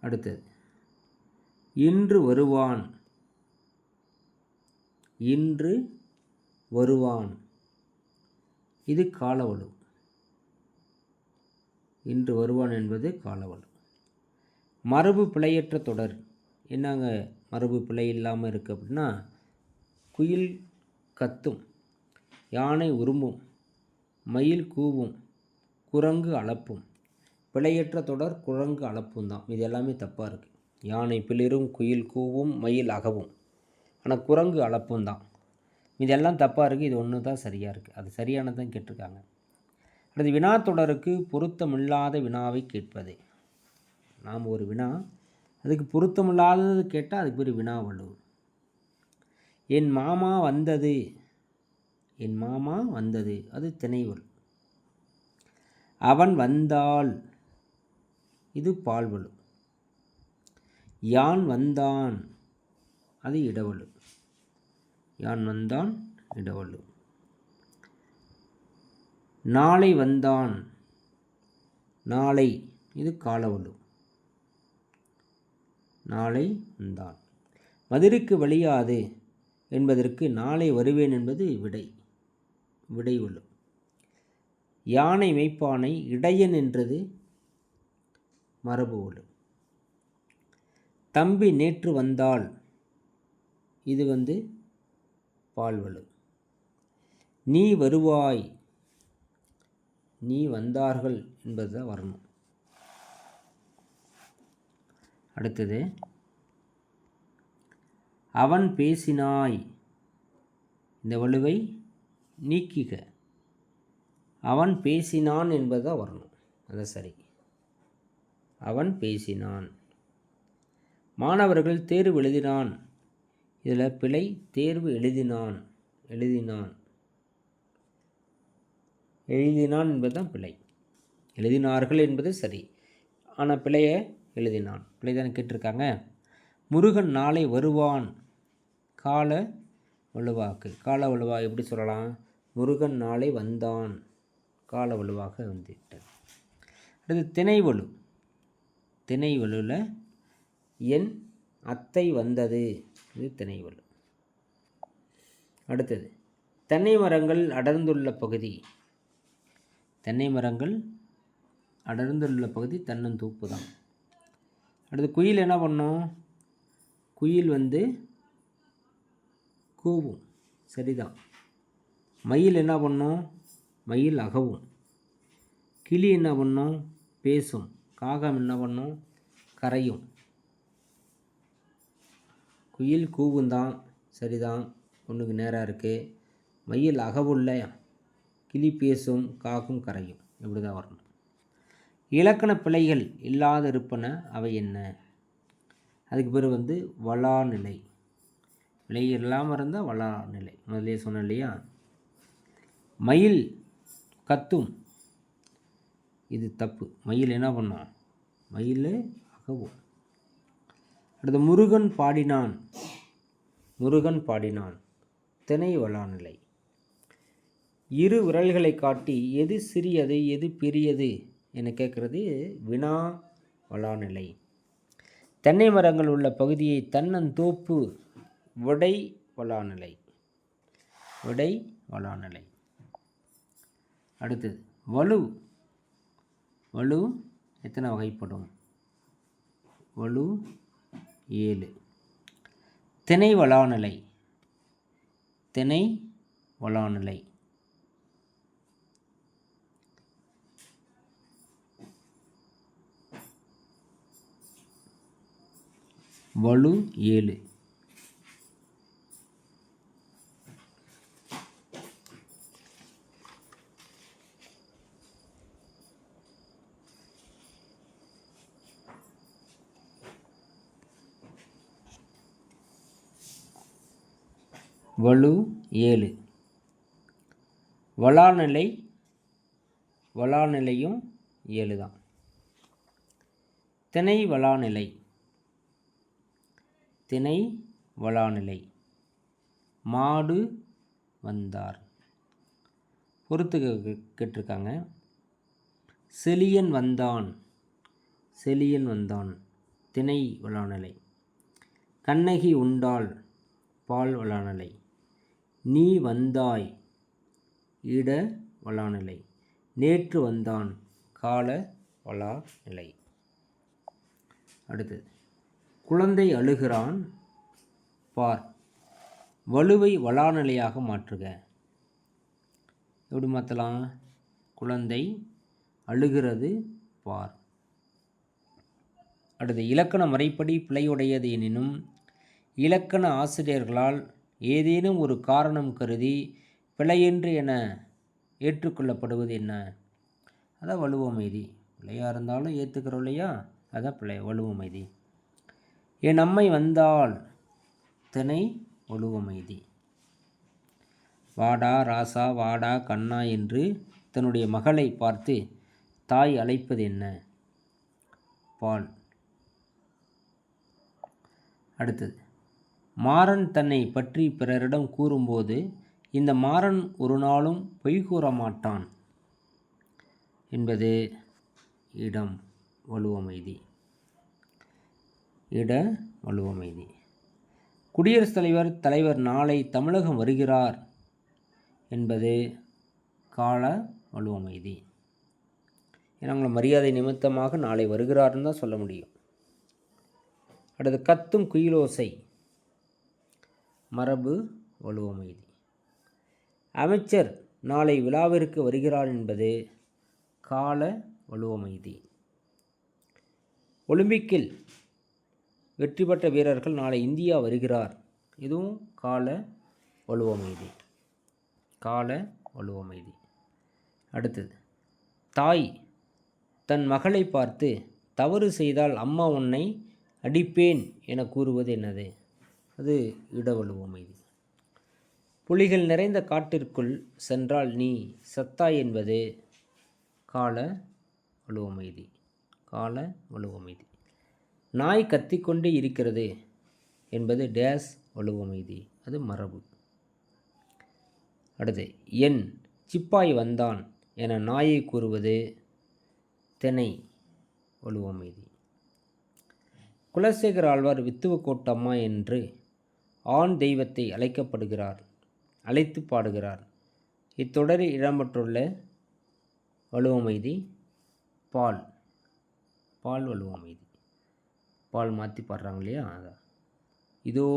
அடுத்தது இன்று வருவான், இது காலவலு. இன்று வருவான் என்பது காலவலு. மரபு பிழையற்ற தொடர் என்னங்க? மரபு பிழை இல்லாமல் இருக்குது அப்படின்னா, குயில் கத்தும், யானை உருமும், மயில் கூவும், குரங்கு அளப்பும். பிழையற்ற தொடர் குரங்கு அளப்பும் தான், இது எல்லாமே தப்பாக இருக்குது. யானை பிளிரும், குயில் கூவும், மயில் அகவும், ஆனால் குரங்கு அளப்பும் தான், இதெல்லாம் தப்பாக இருக்குது. இது ஒன்று தான் சரியாக இருக்குது, அது சரியானதான் கேட்டிருக்காங்க. அடுத்து வினா தொடருக்கு பொருத்தமில்லாத வினாவை கேட்பது. நாம் ஒரு வினா, அதுக்கு பொருத்தமில்லாதது கேட்டால் அதுக்கு பேர் வினாவலு. என் மாமா வந்தது, அது திணைவலு. அவன் வந்தாள், இது பால்வலு. யான் வந்தான், அது இடவலு. நாளை வந்தான், நாளை, இது காலவலு. நாளை வந்தான். மதுரைக்கு வழியாது என்பதற்கு நாளை வருவேன் என்பது விடைவலு. யானை மெய்ப்பானை இடையன் என்றது மரபு வலு. தம்பி நேற்று வந்தாள், இது பால்வலு. நீ வருவாய், நீ வந்தார்கள் என்பது தான் வரணும். அடுத்தது அவன் பேசினாய், இந்த வலுவை நீக்கிக. அவன் பேசினான் என்பது தான் வரணும். அது சரி. அவன் பேசினான். மாணவர்கள் தேர்வு எழுதினான், இதில் பிழை. தேர்வு எழுதினான், எழுதினான் எழுதினான் என்பது தான் பிழை. எழுதினார்கள் என்பது சரி, ஆனால் பிழையை எழுதினான், பிழை தானே கேட்டிருக்காங்க. முருகன் நாளை வருவான், கால வலுவாக்கு. கால வலுவா எப்படி சொல்லலாம்? முருகன் நாளை வந்தான், கால வலுவாக வந்துவிட்டது. அடுத்து திணைவலு. திணைவலுவில் என் அத்தை வந்தது, இது திணைவலு. அடுத்தது தென்னை மரங்கள் அடர்ந்துள்ள பகுதி. தென்னை மரங்கள் அடர்ந்துள்ள பகுதி தென்னந்தோப்பு தான். அடுத்து குயில் என்ன பண்ணும்? குயில் கூவும், சரிதான். மயில் என்ன பண்ணும்? மயில் அகவும். கிளி என்ன பண்ணும்? பேசும். காகம் என்ன பண்ணும்? கரையும். குயில் கூவுந்தான், சரிதான், ஒன்றுக்கு நேராக இருக்குது. மயில் அகவுள்ள, கிளி பேசும், காகும் கரையும், இப்படி தான் வரணும். இலக்கண பிழைகள் இல்லாத இருப்பன அவை என்ன? அதுக்கு பேர் வளாநிலை. பிழை இல்லாமல் இருந்தால் வளாநிலை. முதலே சொன்னேன் இல்லையா? மயில் கத்தும், இது தப்பு. மயில் என்ன பண்ணோம்? மயில் அகவும். அடுத்து முருகன் பாடினான், முருகன் பாடினான், திணை வளாநிலை. இரு விரல்களை காட்டி எது சிறியது எது பெரியது என கேட்குறது வினா வளாநிலை. தென்னை மரங்கள் உள்ள பகுதியை தென்னந்தோப்பு, விடை வளாநிலை, விடை வளாநிலை. அடுத்தது வலு. வலு எத்தனை வகைப்படும்? வலு 7. திணை வளாநிலை, திணை வளாநிலை. வலு 7. வலு 7. வளாநிலை, வளாநிலையும் 7 தான். திணை வளாநிலை, திணை வளாநிலை. மாடு வந்தார். பொறுத்து கேட்டிருக்காங்க. செலியன் வந்தான், செலியன் வந்தான், திணை வளாநிலை. கண்ணகி உண்டாள், பால் வளாநிலை. நீ வந்தாய், இட வளாநிலை. நேற்று வந்தான், கால வளாநிலை. அடுத்தது குழந்தை அழுகிறான், பார். வலுவை வளாநிலையாக மாற்றுக. எப்படி மாற்றலாம்? குழந்தை அழுகிறது, பார். அடுத்து இலக்கண முறைப்படி பிழையுடையது எனினும் இலக்கண ஆசிரியர்களால் ஏதேனும் ஒரு காரணம் கருதி பிழையென்று என ஏற்றுக்கொள்ளப்படுவது என்ன? அதான் வலுவமைதி. பிழையாக இருந்தாலும் ஏற்றுக்கிறோம் இல்லையா? அதான் பிழை, வலுவமைதி. என் அம்மை வந்தாள், திணை வலுவமைதி. வாடா ராசா, வாடா கண்ணா என்று தன்னுடைய மகளை பார்த்து தாய் அழைப்பது என்ன? பால். அடுத்தது மாறன் தன்னை பற்றி பிறரிடம் கூறும்போது இந்த மாறன் ஒரு நாளும் பொய் கூற மாட்டான் என்பது இடம் வலுவமைதி, இட வலுவமைதி. குடியரசுத் தலைவர் நாளை தமிழகம் வருகிறார் என்பது கால வலுவமைதி. ஏன்னா அவங்கள மரியாதை நிமித்தமாக நாளை வருகிறார்னு தான் சொல்ல முடியும். அடுத்து கத்தும் குயிலோசை, மரபு வலுவமைதி. அமைச்சர் நாளை விழாவிற்கு வருகிறார் என்பது கால வலுவமைதி. ஒலிம்பிக்கில் வெற்றி பெற்ற வீரர்கள் நாளை இந்தியா வருகிறார், இதுவும் கால வலுவமைதி. கால வலுவமைதி. அடுத்தது தாய் தன் மகளை பார்த்து தவறு செய்தால் அம்மா உன்னை அடிப்பேன் என கூறுவது என்னது? அது இடவலுவமைதி. புலிகள் நிறைந்த காட்டிற்குள் சென்றால் நீ சத்தாய் என்பது கால வலுவமைதி. கால வலுவமைதி. நாய் கத்திக்கொண்டே இருக்கிறது என்பது டேஸ் வலுவமைதி, அது மரபு. அடுத்து என் சிப்பாய் வந்தான் என நாயை கூறுவது திணை வலுவமைதி. குலசேகர ஆழ்வார் வித்துவக்கோட்டம்மா என்று ஆண் தெய்வத்தை அழைத்து பாடுகிறார். இத்தொடரில் இடம்பெற்றுள்ள வலுவமைதி பால் வலுவமைதி. பால் மாற்றி பாடுறாங்க இல்லையா, அதான். இதோ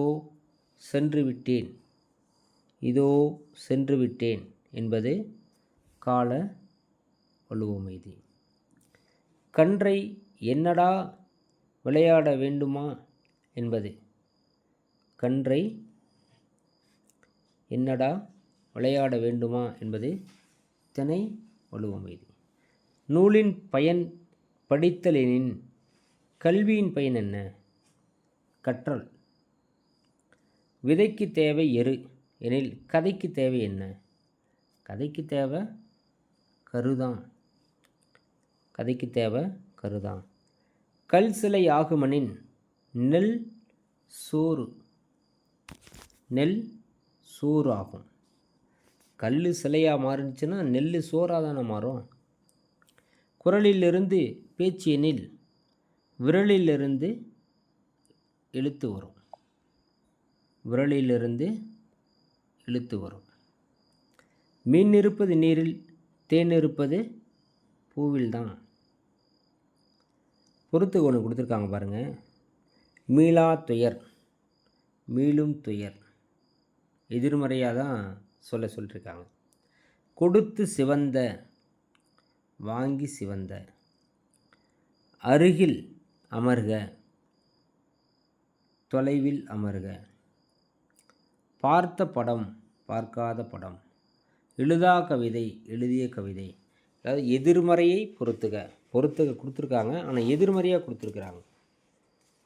சென்று விட்டேன் என்பது கால வலுவமைதி. கன்றை என்னடா விளையாட வேண்டுமா என்பது திணை வலுவமைதி. நூலின் பயன் படித்தலெனின் கல்வியின் பயன் என்ன? கற்றல். விதைக்கு தேவை எரு எனில் கதைக்கு தேவை என்ன? கதைக்கு தேவை கருதான். கல் சிலை ஆகுமனின் நெல் சோறு ஆகும். கல் சிலையாக மாறிச்சுன்னா நெல் சோறாக தானே மாறும். குரலிலிருந்து பேச்சு எனில் விரலிலிருந்து எழுத்து வரும். மீன் இருப்பது நீரில், தேன் இருப்பது பூவில் தான். பொறுத்துக்கு ஒன்று கொடுத்துருக்காங்க பாருங்கள். மீளா துயர், மீளும் துயர் எதிர்மறையாக தான் சொல்லியிருக்காங்க. கொடுத்து சிவந்த, வாங்கி சிவந்த. அருகில் அமர்க, தொலைவில் அமர்க. பார்த்த படம், பார்க்காத படம். எழுதா கவிதை, எழுதிய கவிதை. அதாவது எதிர்மறையை பொறுத்துக கொடுத்துருக்காங்க, ஆனால் எதிர்மறையாக கொடுத்துருக்குறாங்க.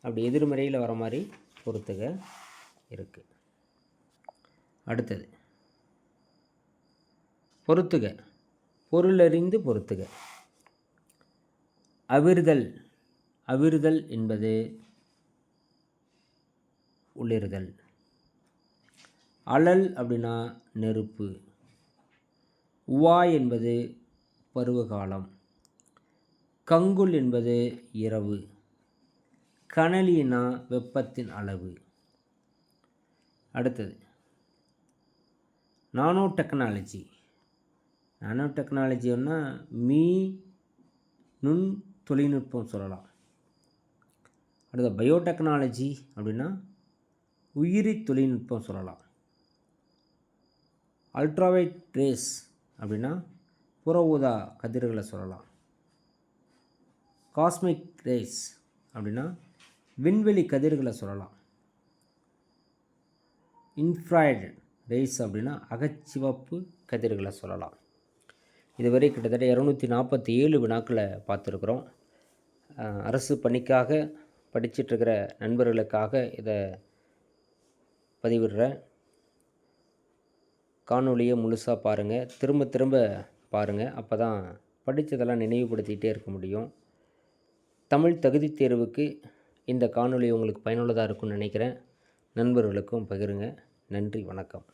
அப்படி எதிர்மறையில் வர மாதிரி பொறுத்துக இருக்குது. அடுத்தது பொறுத்துக, பொருளறிந்து பொறுத்துக. அவிர்தல் என்பது உளிர்தல். அழல் அப்படின்னா நெருப்பு. உவாய் என்பது பருவகாலம். கங்குல் என்பது இரவு. கனலினா வெப்பத்தின் அளவு. அடுத்தது நானோ டெக்னாலஜின்னா நுண் தொழில்நுட்பம் சொல்லலாம். அடுத்த பயோடெக்னாலஜி அப்படின்னா உயிரி தொழில்நுட்பம் சொல்லலாம். அல்ட்ராவைட் ரேஸ் அப்படின்னா புற ஊதா கதிர்களை சொல்லலாம். காஸ்மிக் ரேஸ் அப்படின்னா விண்வெளி கதிர்களை சொல்லலாம். இன்ஃப்ராய்டு ரேஸ் அப்படின்னா அகச்சிவப்பு கதிர்களை சொல்லலாம். இதுவரை கிட்டத்தட்ட 247 வினாக்களை பார்த்துருக்குறோம். அரசு பணிக்காக படிச்சிட்ருக்கிற நண்பர்களுக்காக இதை பதிவிடுறேன். காணொலியை முழுசாக பாருங்கள், திரும்ப பாருங்கள். அப்போ தான் படித்ததெல்லாம் நினைவுபடுத்திகிட்டே இருக்க முடியும். தமிழ் தகுதித் தேர்வுக்கு இந்த காணொலி உங்களுக்கு பயனுள்ளதாக இருக்கும்னு நினைக்கிறேன். நண்பர்களுக்கும் பகிருங்க. நன்றி, வணக்கம்.